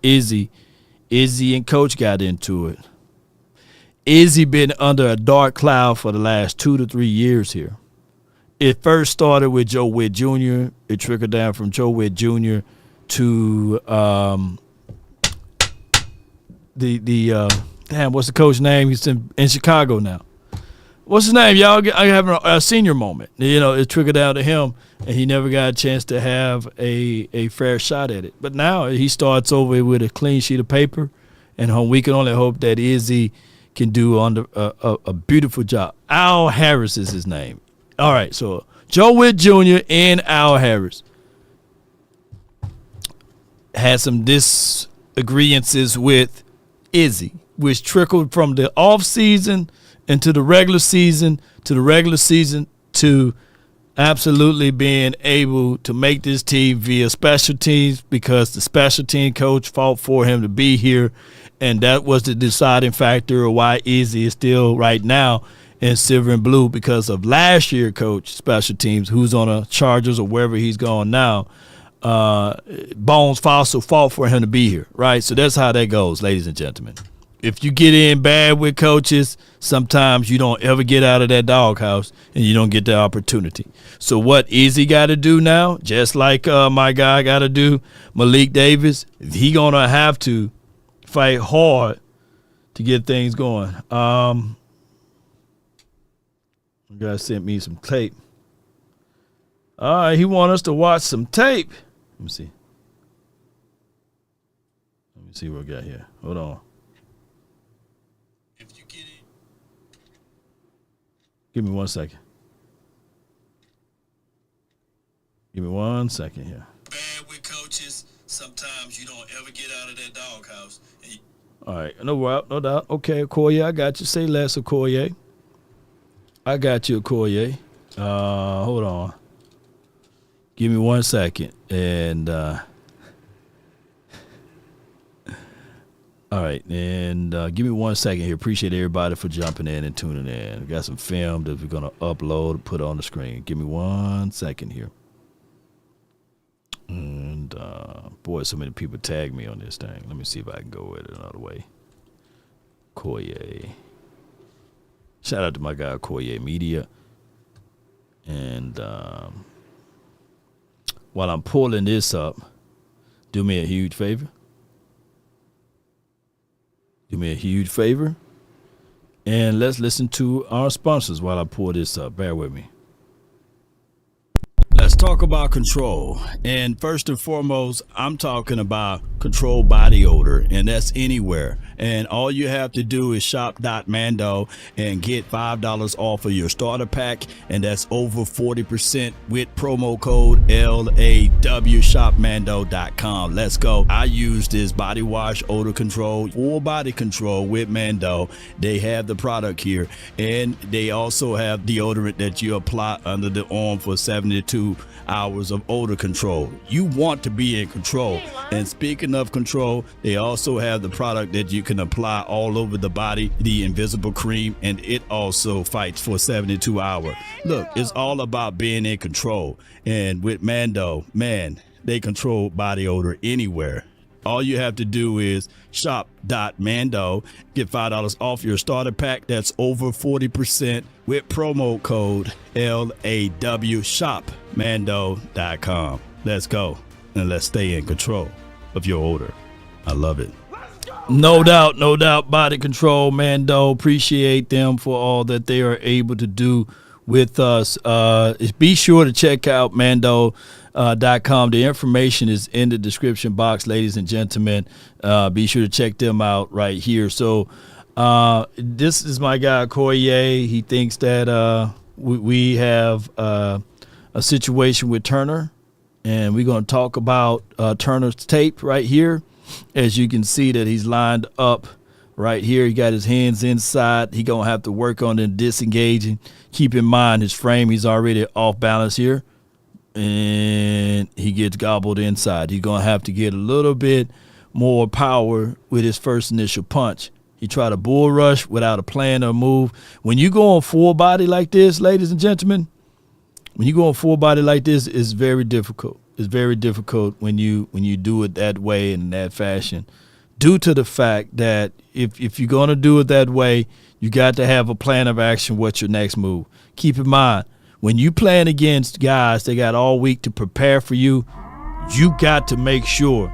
Izzy and Coach got into it. Izzy been under a dark cloud for the last 2 to 3 years here. It first started with Joe Witt Jr. It trickled down from Joe Witt Jr. to what's the coach's name? He's in Chicago now. What's his name, y'all? I have a senior moment. You know, it trickled down to him, and he never got a chance to have a fair shot at it. But now he starts over with a clean sheet of paper, and we can only hope that Izzy can do a beautiful job. Al Harris is his name. All right, so Joe Witt Jr. and Al Harris had some disagreements with Izzy, which trickled from the offseason into the regular season, to absolutely being able to make this team via special teams, because the special team coach fought for him to be here, and that was the deciding factor of why Izzy is still right now in silver and blue, because of last year coach special teams, who's on a Chargers or wherever he's going now. Bones Fossil fought for him to be here, right? So that's how that goes, ladies and gentlemen. If you get in bad with coaches, sometimes you don't ever get out of that doghouse and you don't get the opportunity. So what Izzy got to do now, just like my guy got to do, Malik Davis, he going to have to fight hard to get things going. You guys sent me some tape. All right, he want us to watch some tape. Let me see what we got here. Hold on. Give me 1 second. Give me 1 second here. Bad with coaches, sometimes you don't ever get out of that doghouse. All right, no doubt. Okay, Okoye, I got you. Say less, Okoye. I got you, Okoye. Hold on. Give me 1 second. And all right, and give me 1 second here. Appreciate everybody for jumping in and tuning in. We got some film that we're going to upload and put on the screen. Give me 1 second here. And, boy, so many people tagged me on this thing. Let me see if I can go with it another way. Koye. Shout out to my guy, Koye Media. And while I'm pulling this up, do me a huge favor. Do me a huge favor, and let's listen to our sponsors while I pull this up. Bear with me. Let's talk about control. And first and foremost, I'm talking about control body odor, and that's anywhere. And all you have to do is shop.mando and get $5 off of your starter pack, and that's over 40% with promo code LAW. Shopmando.com. Let's go. I use this body wash odor control, full body control with Mando. They have the product here, and they also have deodorant that you apply under the arm for 72 hours of odor control. You want to be in control. And speaking of control, they also have the product that you can apply all over the body, the invisible cream, and it also fights for 72 hours. Look, it's all about being in control. And with Mando, man, they control body odor anywhere. All you have to do is shop.mando, get $5 off your starter pack. That's over 40% with promo code LAW. Shopmando.com. Let's go, and let's stay in control of your odor. I love it. No doubt, body control, Mando. Appreciate them for all that they are able to do with us. Be sure to check out Mando.com. The information is in the description box, ladies and gentlemen. Be sure to check them out right here. So this is my guy, Koye. He thinks that we have a situation with Turner, and we're going to talk about Turner's tape right here. As you can see that he's lined up right here. He got his hands inside. He going to have to work on them disengaging. Keep in mind his frame, he's already off balance here, and he gets gobbled inside. He's going to have to get a little bit more power with his first initial punch. He tried a bull rush without a plan or move. When you go on full body like this, ladies and gentlemen, when you go on full body like this, it's very difficult. It's very difficult when you do it that way and in that fashion, due to the fact that if you're going to do it that way, you got to have a plan of action. What's your next move? Keep in mind, when you playing against guys, they got all week to prepare for you. You got to make sure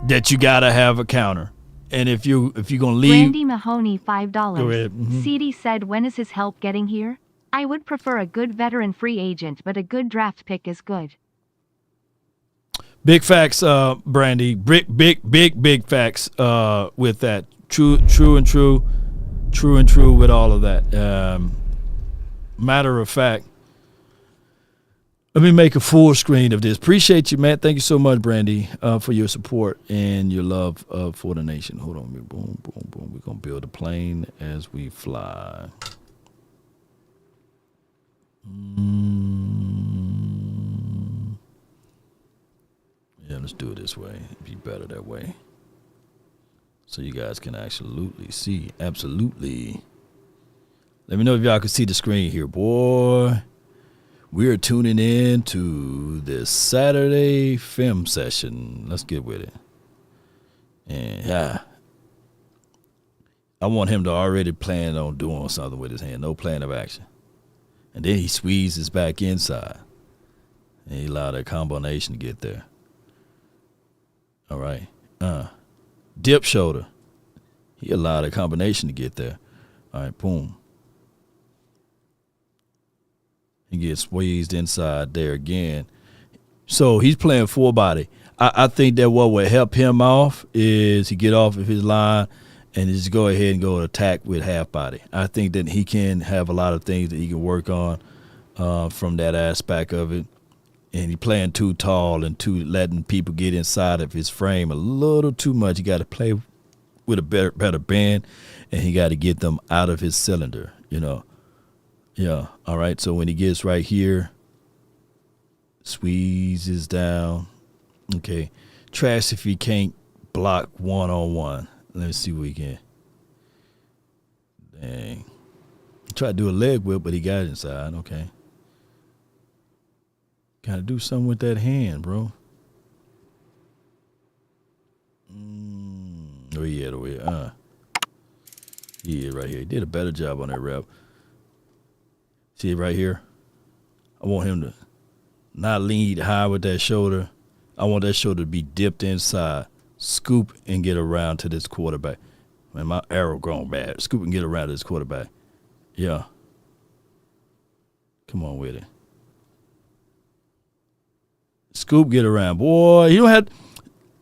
that you got to have a counter. And if you're going to leave. Randy Mahoney, $5. Go ahead. Mm-hmm. CD said, when is his help getting here? I would prefer a good veteran free agent, but a good draft pick is good. Big facts, Brandy. Big facts with that. True with all of that. Matter of fact, let me make a full screen of this. Appreciate you, man. Thank you so much, Brandy, for your support and your love for the nation. Hold on. Boom, boom, boom. We're going to build a plane as we fly. Yeah, let's do it this way. It'd be better that way. So you guys can absolutely see. Absolutely. Let me know if y'all can see the screen here. Boy, we're tuning in to this Saturday film session. Let's get with it. And yeah, I want him to already plan on doing something with his hand. No plan of action. And then he squeezes back inside. And he allowed that combination to get there. All right. Dip shoulder. He allowed a combination to get there. All right, boom. He gets squeezed inside there again. So he's playing full body. I think that what will help him off is he get off of his line and just go ahead and go attack with half body. I think that he can have a lot of things that he can work on from that aspect of it. And he playing too tall and letting people get inside of his frame a little too much. He got to play with a better bend, and he got to get them out of his cylinder, you know. Yeah, all right. So when he gets right here, squeezes down. Okay. Trash if he can't block one-on-one. Let me see what he can. Dang. He tried to do a leg whip, but he got it inside. Okay. Got to do something with that hand, bro. Oh, yeah. Yeah, right here. He did a better job on that rep. See it right here? I want him to not lean high with that shoulder. I want that shoulder to be dipped inside. Scoop and get around to this quarterback. Man, my arrow grown bad. Scoop and get around to this quarterback. Yeah. Come on with it. Scoop, get around. Boy, you don't have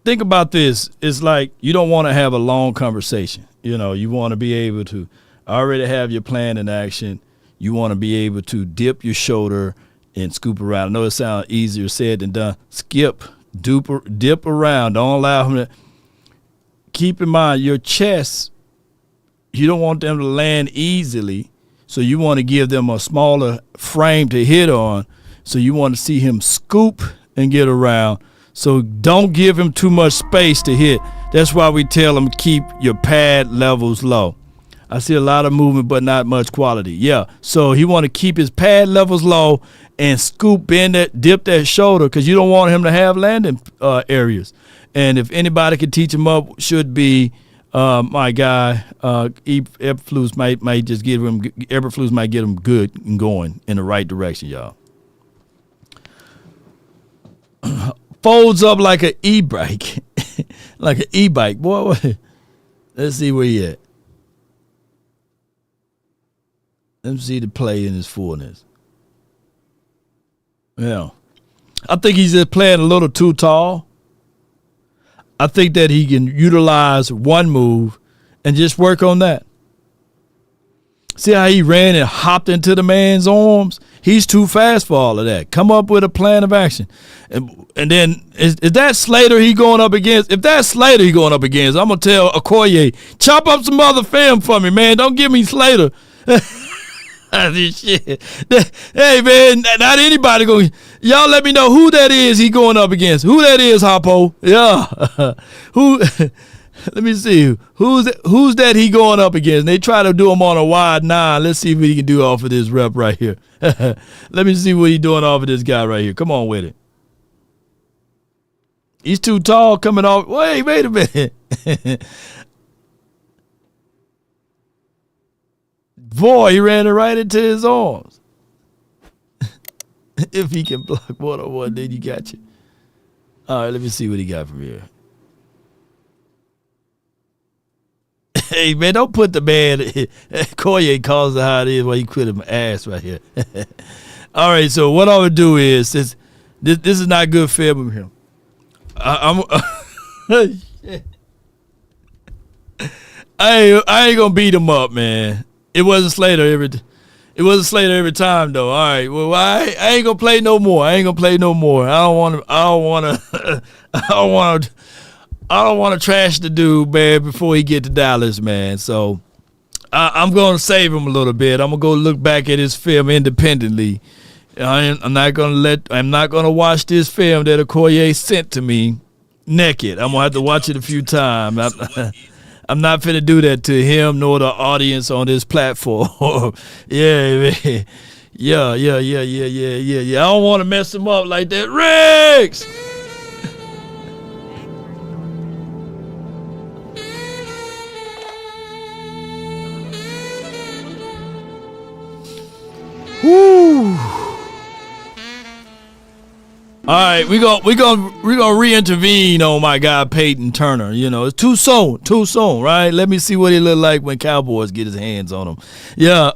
think about this. It's like you don't want to have a long conversation. You know, you want to be able to already have your plan in action. You want to be able to dip your shoulder and scoop around. I know it sounds easier said than done. Skip, dip around. Don't allow him to. Keep in mind your chest, you don't want them to land easily. So you want to give them a smaller frame to hit on. So you want to see him scoop and get around. So don't give him too much space to hit. That's why we tell him keep your pad levels low. I see a lot of movement, but not much quality. Yeah. So he want to keep his pad levels low and scoop, bend that, dip that shoulder, because you don't want him to have landing areas. And if anybody can teach him up, should be my guy. Eberflus might just give him. Eberflus might get him good and going in the right direction, y'all. Folds up like an e-bike, like an e-bike. Boy, let's see where he at. Let me see the play in his fullness. Yeah. I think he's just playing a little too tall. I think that he can utilize one move and just work on that. See how he ran and hopped into the man's arms? He's too fast for all of that. Come up with a plan of action. And then, is that Slater he going up against? If that's Slater he going up against, I'm going to tell Okoye, chop up some other film for me, man. Don't give me Slater. This shit. Hey, man, not anybody going. Y'all let me know who that is he going up against. Who that is, Hoppo. Yeah. Who? Let me see. Who's that he going up against? They try to do him on a wide 9. Let's see what he can do off of this rep right here. Let me see what he's doing off of this guy right here. Come on with it. He's too tall coming off. Wait a minute. Boy, he ran it right into his arms. If he can block 1-on-1, then you got you. All right, let me see what he got from here. Hey, man, don't put the man. Koye calls it how it is while you quit him ass right here. All right, so what I would do is, this is not good film of him. I ain't going to beat him up, man. It wasn't Slater every time though. All right. Well, I ain't gonna play no more. I don't want to trash the dude, man, before he get to Dallas, man. So I'm gonna save him a little bit. I'm gonna go look back at his film independently. I'm not gonna watch this film that Okoye sent to me naked. I'm gonna have to watch it a few times. I'm not finna do that to him nor the audience on this platform. Yeah, man. Yeah. I don't want to mess him up like that. Riggs! Woo! All right, we gonna re-intervene on my guy Peyton Turner. You know, it's too soon, right? Let me see what he look like when Cowboys get his hands on him. Yeah,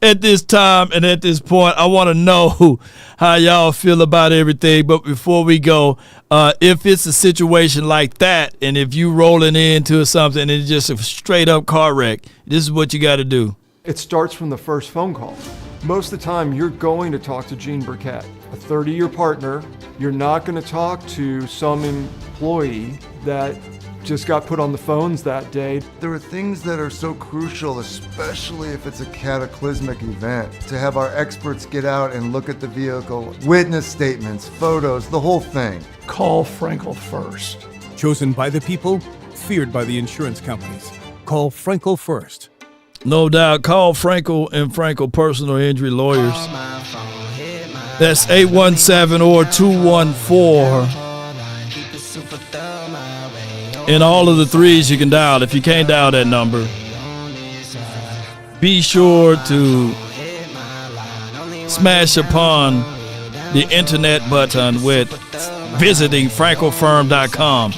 at this time and at this point, I want to know how y'all feel about everything. But before we go, if it's a situation like that, and if you rolling into something and it's just a straight up car wreck, this is what you got to do. It starts from the first phone call. Most of the time, you're going to talk to Gene Burkett, a 30-year partner. You're not going to talk to some employee that just got put on the phones that day. There are things that are so crucial, especially if it's a cataclysmic event, to have our experts get out and look at the vehicle, witness statements, photos, the whole thing. Call Frenkel first. Chosen by the people, feared by the insurance companies. Call Frenkel first. No doubt. Call Frenkel and Frenkel Personal Injury Lawyers. That's 817 or 214. And all of the threes you can dial. If you can't dial that number, be sure to smash upon the internet button with visiting frankelfirm.com,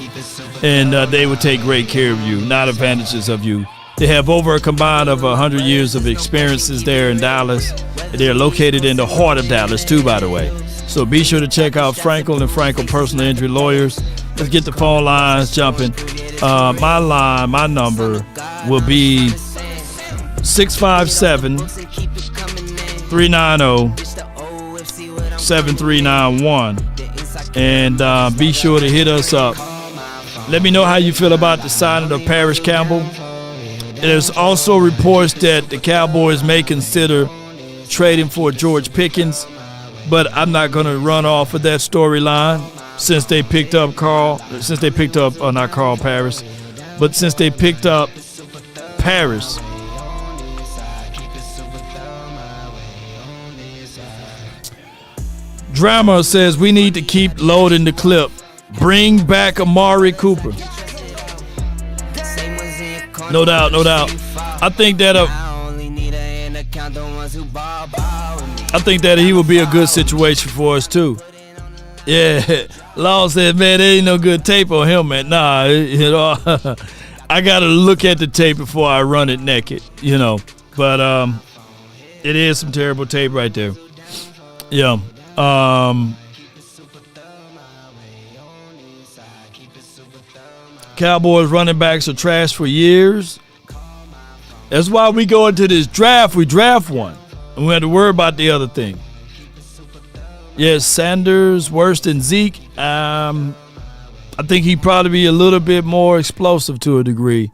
and they will take great care of you, not advantages of you. They have over a combined of 100 years of experiences there in Dallas. They're located in the heart of Dallas, too, by the way. So be sure to check out Frenkel and Frenkel Personal Injury Lawyers. Let's get the phone lines jumping. My number will be 657-390-7391. And be sure to hit us up. Let me know how you feel about the signing of Paris Campbell. There's also reports that the Cowboys may consider trading for George Pickens, but I'm not going to run off of that storyline since they picked up Paris. Drama says we need to keep loading the clip. Bring back Amari Cooper. No doubt. I think that he would be a good situation for us too. Yeah, Law said, man, there ain't no good tape on him, man. Nah, I gotta look at the tape before I run it naked, you know. But It is some terrible tape right there. Yeah. Cowboys running backs are trash for years. That's why we go into this draft. We draft one. And we have to worry about the other thing. Yes, Sanders worse than Zeke. I think he'd probably be a little bit more explosive to a degree.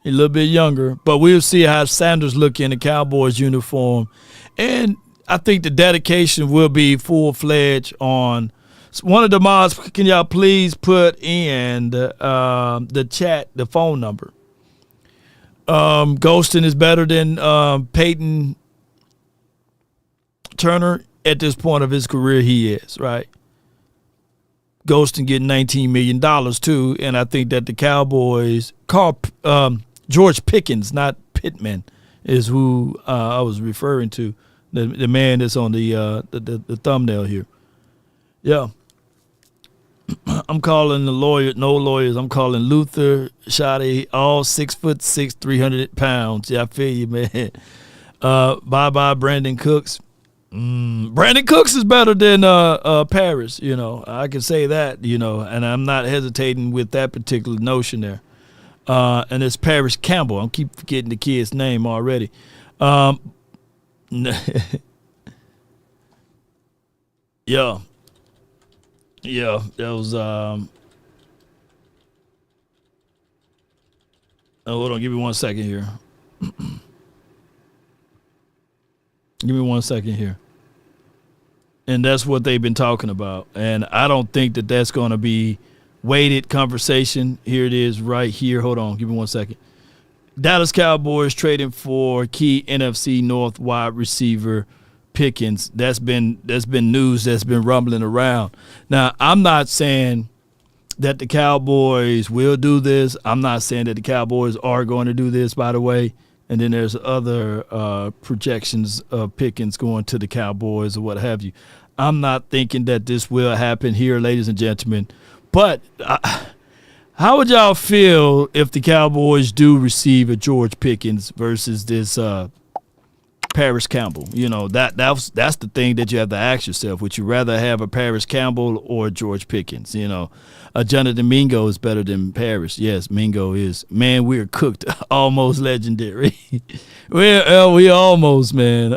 A little bit younger. But we'll see how Sanders look in the Cowboys uniform. And I think the dedication will be full-fledged on one of the mods. Can y'all please put in the chat, the phone number? Ghostin is better than Peyton Turner at this point of his career. He is, right? Ghostin getting $19 million too, and I think that the Cowboys George Pickens, not Pittman, is who I was referring to. The man that's on the thumbnail here. Yeah. I'm calling the lawyer, no lawyers. I'm calling Luther, Shotty, all 6'6", 300 pounds. Yeah, I feel you, man. Bye, Brandon Cooks. Brandon Cooks is better than Paris, you know. I can say that, you know, and I'm not hesitating with that particular notion there. And it's Paris Campbell. I keep forgetting the kid's name already. Yeah. Yeah, that was hold on, give me 1 second here. Give me 1 second here. And that's what they've been talking about. And I don't think that that's going to be weighted conversation. Here it is right here. Hold on, give me 1 second. Dallas Cowboys trading for key NFC North wide receiver Pickens. That's been news that's been rumbling around. Now, I'm not saying that the Cowboys will do this. I'm not saying that the Cowboys are going to do this, by the way. And then there's other projections of Pickens going to the Cowboys or what have you. I'm not thinking that this will happen here, ladies and gentlemen. But how would y'all feel if the Cowboys do receive a George Pickens versus this Paris Campbell? You know, that's the thing that you have to ask yourself. Would you rather have a Paris Campbell or George Pickens? You know, Jonathan Mingo is better than Paris. Yes, Mingo is. Man, we're cooked. Almost legendary. we almost, man,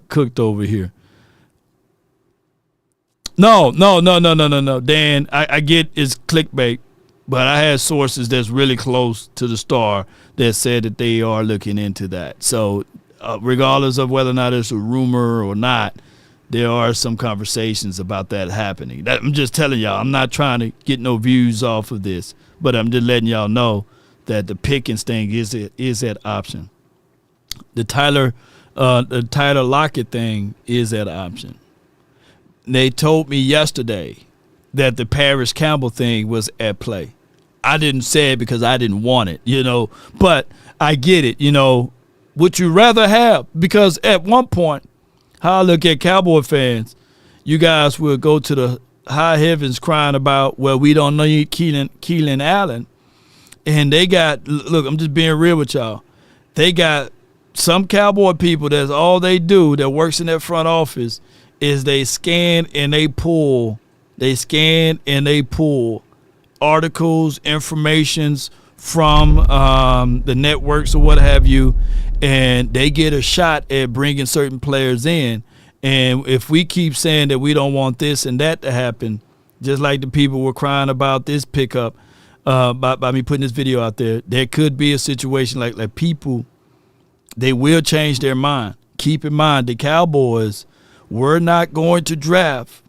cooked over here. No. Dan, I get it's clickbait, but I had sources that's really close to the star that said that they are looking into that. So regardless of whether or not it's a rumor or not, there are some conversations about that happening. I'm just telling y'all, I'm not trying to get no views off of this, but I'm just letting y'all know that the Pickens thing is that option. The Tyler Lockett thing is that option. They told me yesterday that the Paris Campbell thing was at play. I didn't say it because I didn't want it, you know, but I get it, you know. Would you rather have? Because at one point, how I look at Cowboy fans, you guys will go to the high heavens crying about, well, we don't need Keelan Allen. And they got, look, I'm just being real with y'all. They got some Cowboy people, that's all they do, that works in that front office, is they scan and they pull articles, informations from the networks or what have you, and they get a shot at bringing certain players in. And if we keep saying that we don't want this and that to happen, just like the people were crying about this pickup by me putting this video out there could be a situation like people, they will change their mind. Keep in mind, the Cowboys were not going to draft.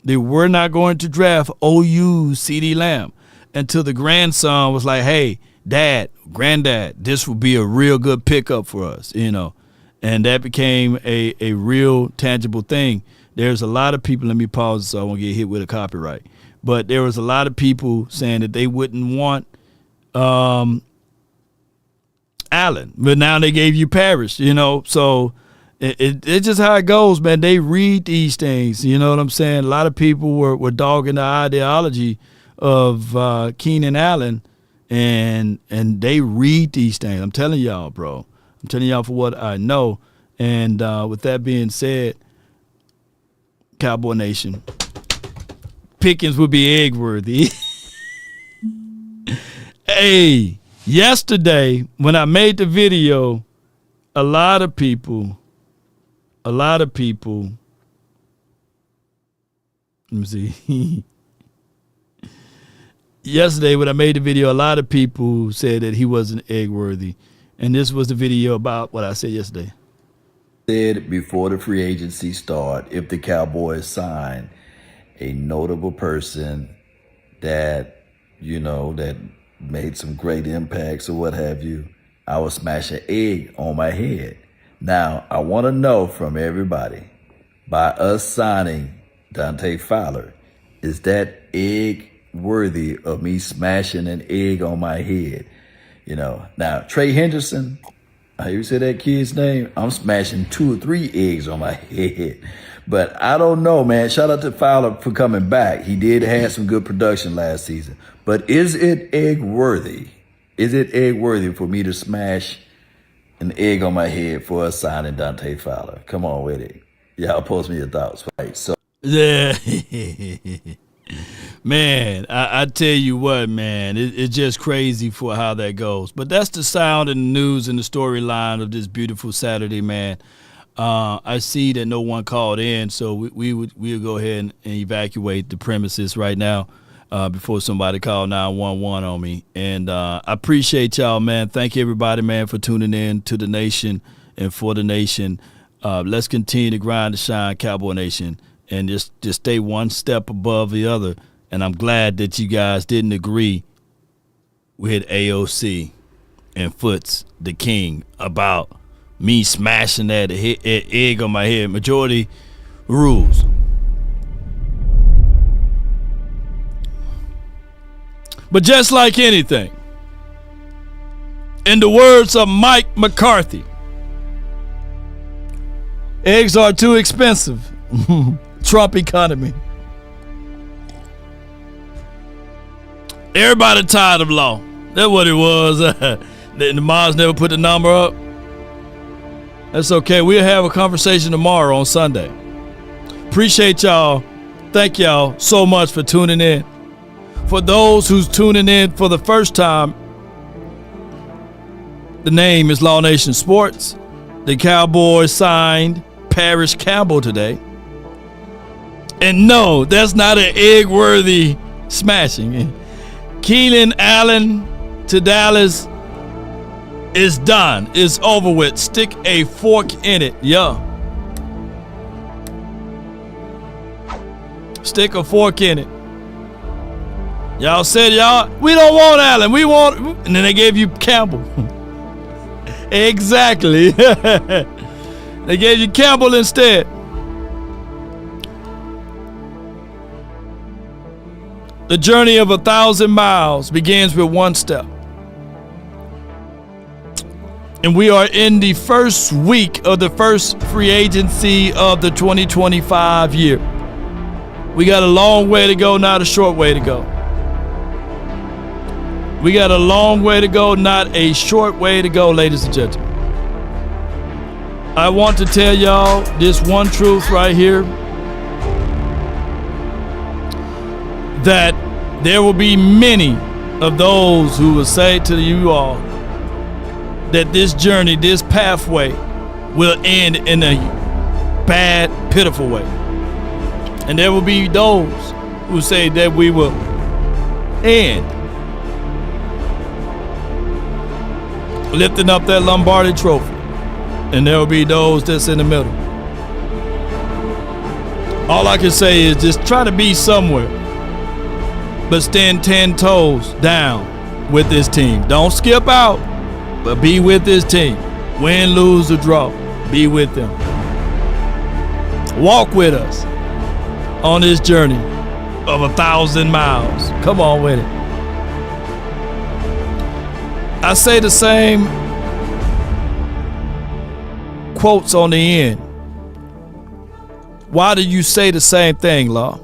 They were not going to draft OU CeeDee Lamb until the grandson was like, hey, Dad, Granddad, this would be a real good pickup for us, you know. And that became a real tangible thing. There's a lot of people, let me pause so I won't get hit with a copyright. But there was a lot of people saying that they wouldn't want Allen. But now they gave you Paris, you know. So it's just how it goes, man. They read these things, you know what I'm saying? A lot of people were dogging the ideology of Keenan Allen, and they read these things. I'm telling y'all, bro. I'm telling y'all for what I know. And with that being said, Cowboy Nation, Pickens would be egg worthy. Hey, yesterday when I made the video, a lot of people, let me see. Yesterday when I made the video, a lot of people said that he wasn't egg worthy. And this was the video about what I said yesterday. Said before the free agency start, if the Cowboys sign a notable person that, that made some great impacts or what have you, I will smash an egg on my head. Now, I want to know from everybody, by us signing Dante Fowler, is that egg worthy of me smashing an egg on my head? Now, Trey Henderson, how you say that kid's name? I'm smashing 2 or 3 eggs on my head. But I don't know, man. Shout out to Fowler for coming back. He did have some good production last season. But is it egg worthy? Is it egg worthy for me to smash an egg on my head for us signing Dante Fowler? Come on with it. Y'all post me your thoughts. Right. So yeah. Man, I tell you what, man, it's just crazy for how that goes. But that's the sound and the news and the storyline of this beautiful Saturday, man. I see that no one called in, so we'll go ahead and evacuate the premises right now before somebody called 911 on me. And I appreciate y'all, man. Thank you, everybody, man, for tuning in to the nation and for the nation. Let's continue to grind to shine, Cowboy Nation, and just stay one step above the other. And I'm glad that you guys didn't agree with AOC and Foots, the king, about me smashing that egg on my head. Majority rules. But just like anything, in the words of Mike McCarthy, eggs are too expensive. Trump economy. Everybody tired of law. That's what it was. The Mars never put the number up. That's okay. We'll have a conversation tomorrow on Sunday. Appreciate y'all. Thank y'all so much for tuning in. For those who's tuning in for the first time, the name is Law Nation Sports. The Cowboys signed Parrish Campbell today. And no, that's not an egg-worthy smashing. Keenan Allen to Dallas is done. It's over with. Stick a fork in it. Yeah. Stick a fork in it. Y'all said, we don't want Allen. We want... And then they gave you Campbell. Exactly. They gave you Campbell instead. The journey of 1,000 miles begins with one step. And we are in the first week of the first free agency of the 2025 year. We got a long way to go, not a short way to go. We got a long way to go, not a short way to go, ladies and gentlemen. I want to tell y'all this one truth right here. That there will be many of those who will say to you all that this journey, this pathway will end in a bad, pitiful way. And there will be those who say that we will end lifting up that Lombardi trophy. And there will be those that's in the middle. All I can say is just try to be somewhere, but stand 10 toes down with this team. Don't skip out, but be with this team. Win, lose, or draw, be with them. Walk with us on this journey of 1,000 miles. Come on with it. I say the same quotes on the end. Why do you say the same thing, Law?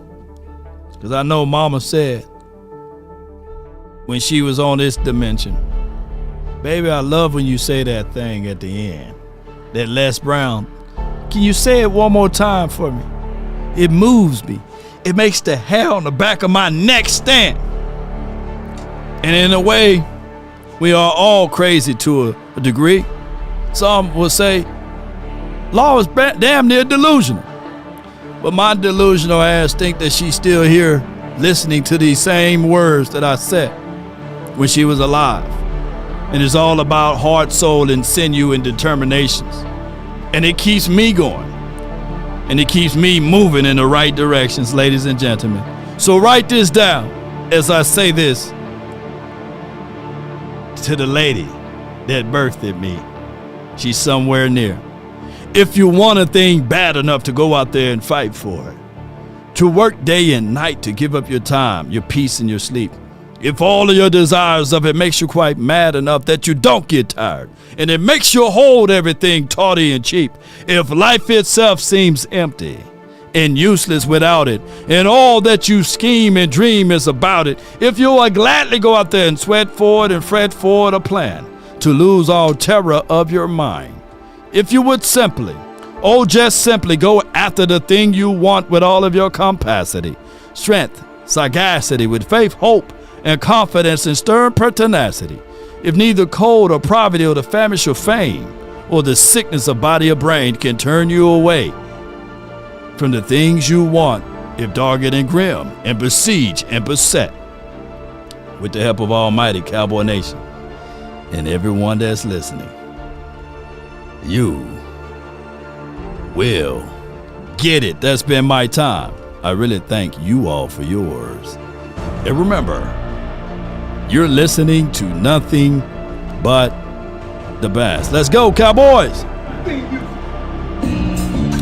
Because I know Mama said when she was on this dimension, baby, I love when you say that thing at the end. that Les Brown. Can you say it one more time for me? It moves me. It makes the hair on the back of my neck stand. And in a way, we are all crazy to a degree. Some will say, Law is damn near delusional. But my delusional ass think that she's still here listening to these same words that I said when she was alive. And it's all about heart, soul, and sinew and determinations. And it keeps me going. And it keeps me moving in the right directions, ladies and gentlemen. So write this down as I say this to the lady that birthed me. She's somewhere near. If you want a thing bad enough to go out there and fight for it, to work day and night to give up your time, your peace, and your sleep, if all of your desires of it makes you quite mad enough that you don't get tired, and it makes you hold everything tawdry and cheap, if life itself seems empty and useless without it, and all that you scheme and dream is about it, if you will gladly go out there and sweat for it and fret for it a plan to lose all terror of your mind, if you would simply, oh just simply go after the thing you want with all of your capacity, strength, sagacity, with faith, hope, and confidence and stern pertinacity, if neither cold or poverty or the famish of fame or the sickness of body or brain can turn you away from the things you want, if dogged and grim and besieged and beset, with the help of Almighty Cowboy Nation and everyone that's listening, you will get it. That's been my time. I really thank you all for yours. And remember, you're listening to nothing but the best. Let's go, Cowboys.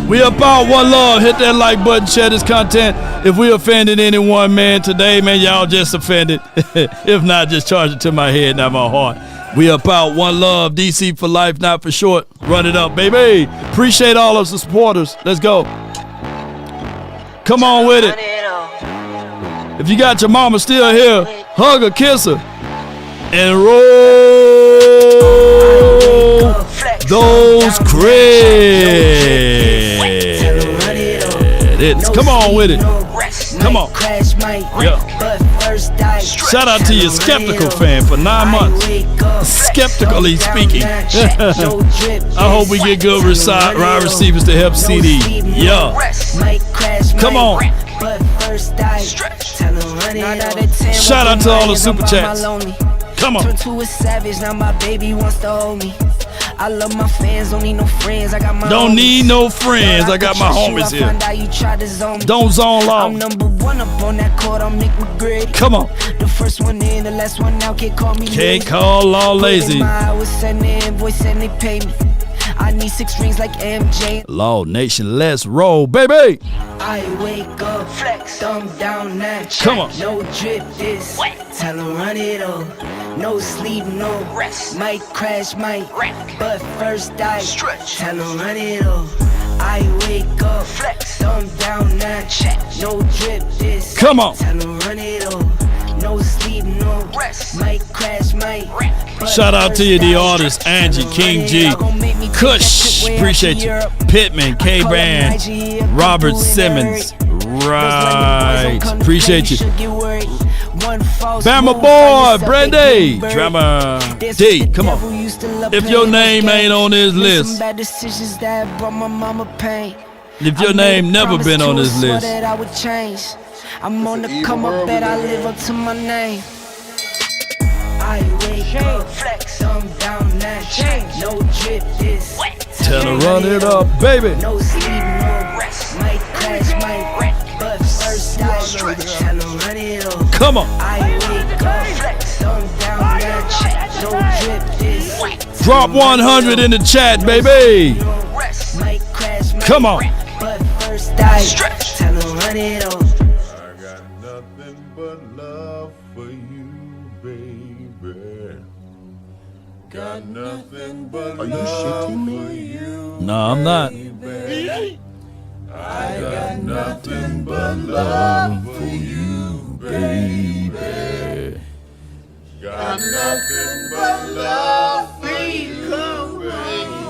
We about one love. Hit that like button, share this content. If we offended anyone, man, today, man, y'all just offended. If not, just charge it to my head, not my heart. We about one love. DC for life, not for short. Run it up, baby. Appreciate all of the supporters. Let's go. Come on with it. If you got your mama still here, hug her, kiss her, and roll those credits. Come on with it. Come on. Yeah. Shout out to your Skeptical fan for 9 months. Skeptically speaking. I hope we get good wide receivers to help CD. Yeah. Come on. Shout out to all the super chats. Come on. I love my fans, don't need no friends. I got my don't need no friends. I got my homies here. Don't zone long. I'm number one up on that court. I'll make my grade. Come on. The first one in, the last one out. Can't call me lazy. Can't call all lazy. I was sending an invoice and they pay me. I need 6 rings like MJ. Law Nation, let's roll, baby. I wake up, flex, thumb down that check. Come on. No drip this. What? Tell her run it up. No sleep, no rest. Might crash, might wreck. But first I stretch. Tell her run it up. I wake up, flex, thumb down that check. No drip this. Come on. Tell her run it up. No sleep, no rest. Might crash, might wreck. Shout out to you, the artist, Angie, King G, Kush, appreciate you, Pittman, K-Band, Robert Simmons, right, appreciate you, Bama Boy, Brandy, Drama D, come on, if your name ain't on this list, if your name never been on this list, I'm on the come up, bet I live up to my name. I wake up, flex, thumb down that chain. No drip this. Tell her run it up, baby. No sleep, no rest. Might crash, might wreck. But first I stretch. Tell her run it up. Come on. I wake up, flex, thumb down that chain. No drip this. Drop 100 in the chat, baby. Come on. But first I stretch. Tell her run it up. Got nothing but love for you. No, I'm not. I got nothing but love for you, baby. Got nothing but love for you, baby.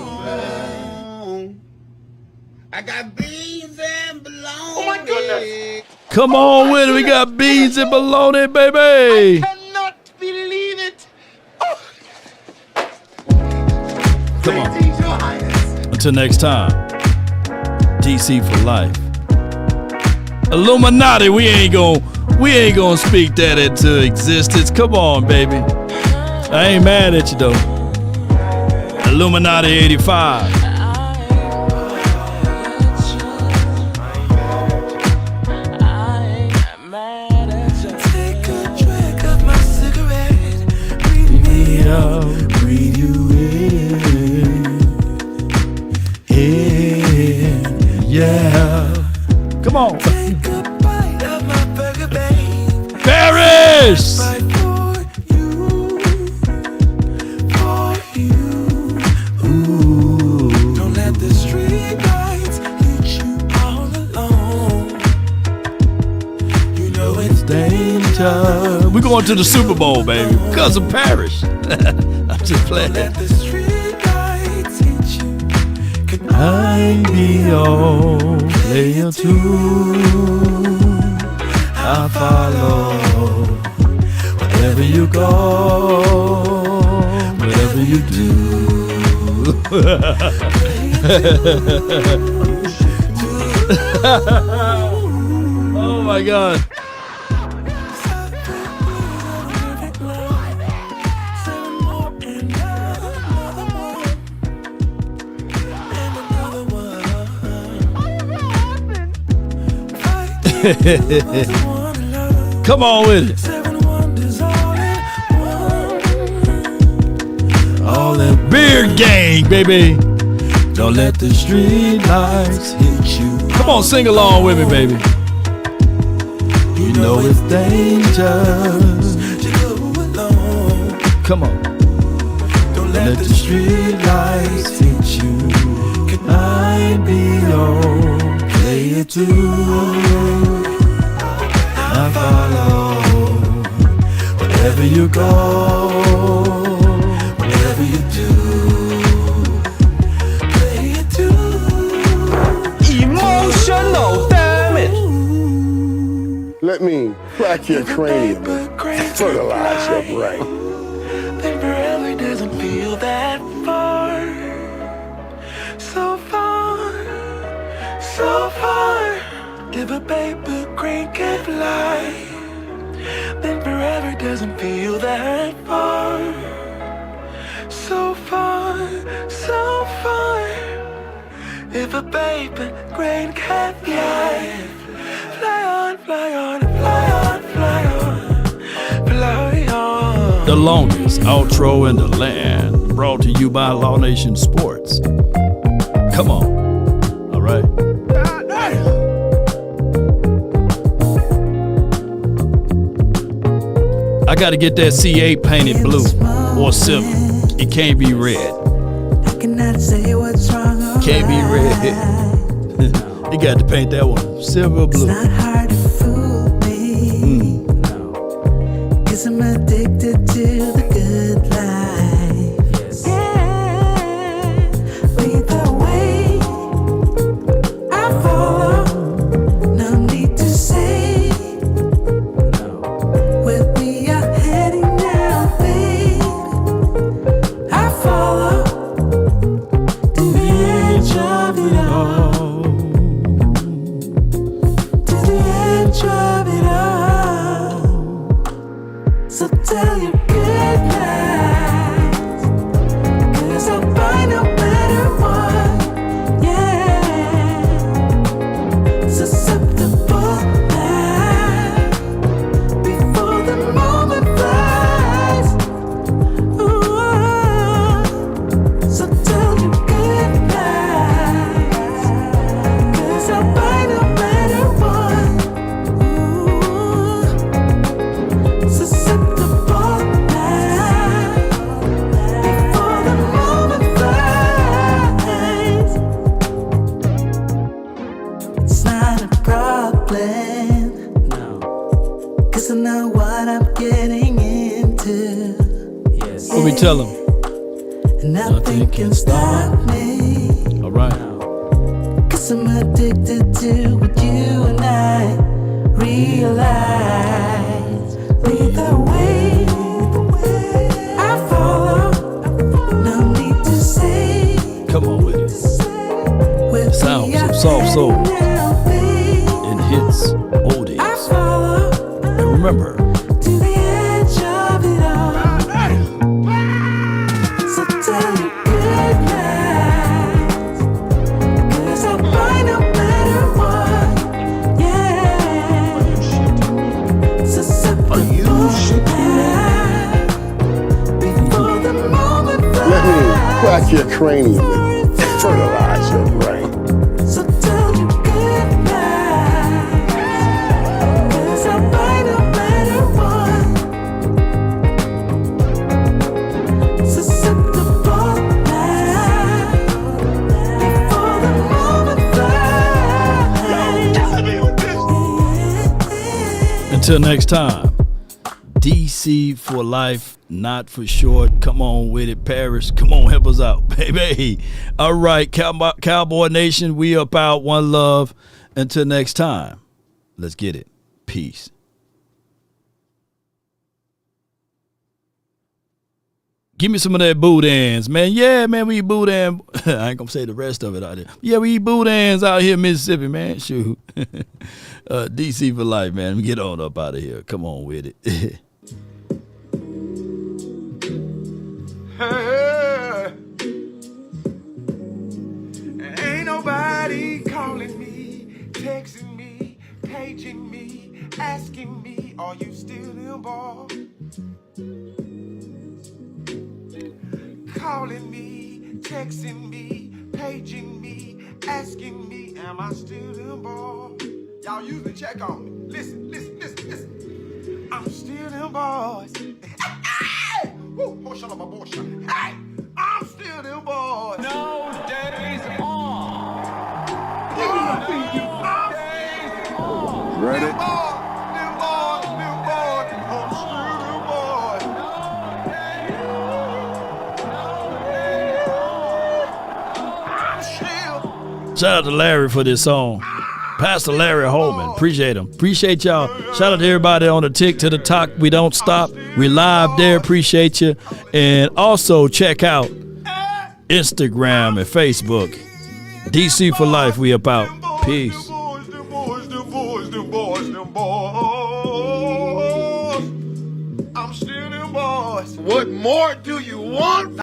got beans and bologna. Oh my goodness. Come on with it. We got beans and bologna, baby. Cannot believe it. Come on. Until next time, DC for life. Illuminati, we ain't gonna speak that into existence. Come on, baby. I ain't mad at you though. Illuminati 85. Breathe you in, yeah. Come on. Take a bite of my burger, babe. Paris! Don't let the street lights hit you all alone. You know it's danger. We're going to the Super Bowl, baby, because of Paris. I'm just playing. Don't let the street lights hit you. I be your player too. I follow wherever you go, whatever you do. Oh my God. Come on with it. All that beer gang, baby. Don't let the street lights hit you. Come on, sing along with me, baby. You know it's dangerous. Come on. Don't let the street lights hit you. I be your player too. I follow wherever you go, whatever you do. Play it too. Emotional damage. Let me crack your cranium and fertilize your brain. Then forever doesn't feel that far. So far, so far. If a paper crane can fly, then forever doesn't feel that far. So far, so far. If a paper crane can fly, fly on, fly on, fly on, fly on, fly on. The longest outro in the land, brought to you by Law Nation Sports. Come on. All right. I gotta get that C8 painted blue or silver. It can't be red. I cannot say what's wrong or Can't be red. You got to paint that one silver blue. It's not hard to fool me. Cause I'm addicted to the good life. Yeah. Lead the way. I follow. No need to say where we are heading now, babe. I follow to the edge of it all. To the edge of it all. So tell your good nights, 'cause I'll find no better one. Yeah. Susceptible now, before the moment flies. Ooh. So tell your good nights, 'cause I'll find no better one. Ooh. Susceptible now, before the moment flies. It's not a problem, no, 'cause I know what I'm getting into. What we tell them? And nothing can stop me. All right. 'Cause I'm addicted to what you and I realize. Lead the way, I follow. No need to say. Come on with it. Sounds of soft soul and hits oldies. And remember, To the edge of it all. So tell you good night. 'Cause I'll find no matter what. Yeah. So simple. Before the moment Let me crack your cranium and fertilize your brain. So tell you good night. 'Cause I'll find no matter what. So simple now. Before the moment flies. until next time, DC for life, not for short. Come on with it, Paris. Come on, help us out, baby. All right, Cowboy Nation, we up out. One love. Until next time, let's get it. Peace. Give me some of that boudins, man. Yeah, man, we eat boudin. I ain't gonna say the rest of it out there. Yeah, we eat boudins out here in Mississippi, man. Shoot. DC for life, man. Get on up out of here. Come on with it. Ain't nobody calling me, texting me, paging me, asking me, are you still involved? Calling me, texting me, paging me, asking me, am I still involved? Y'all usually check on me. Listen. I'm still involved. Hey! Woo! Hey! I'm still involved. No days off. Ready? Shout out to Larry for this song. Pastor Larry Holman. Appreciate him. Appreciate y'all. Shout out to everybody on the Tick to the Talk. We don't stop. We live there. Appreciate you. And also check out Instagram and Facebook. DC for life. We about. Peace. I'm still in boys. What more do you want?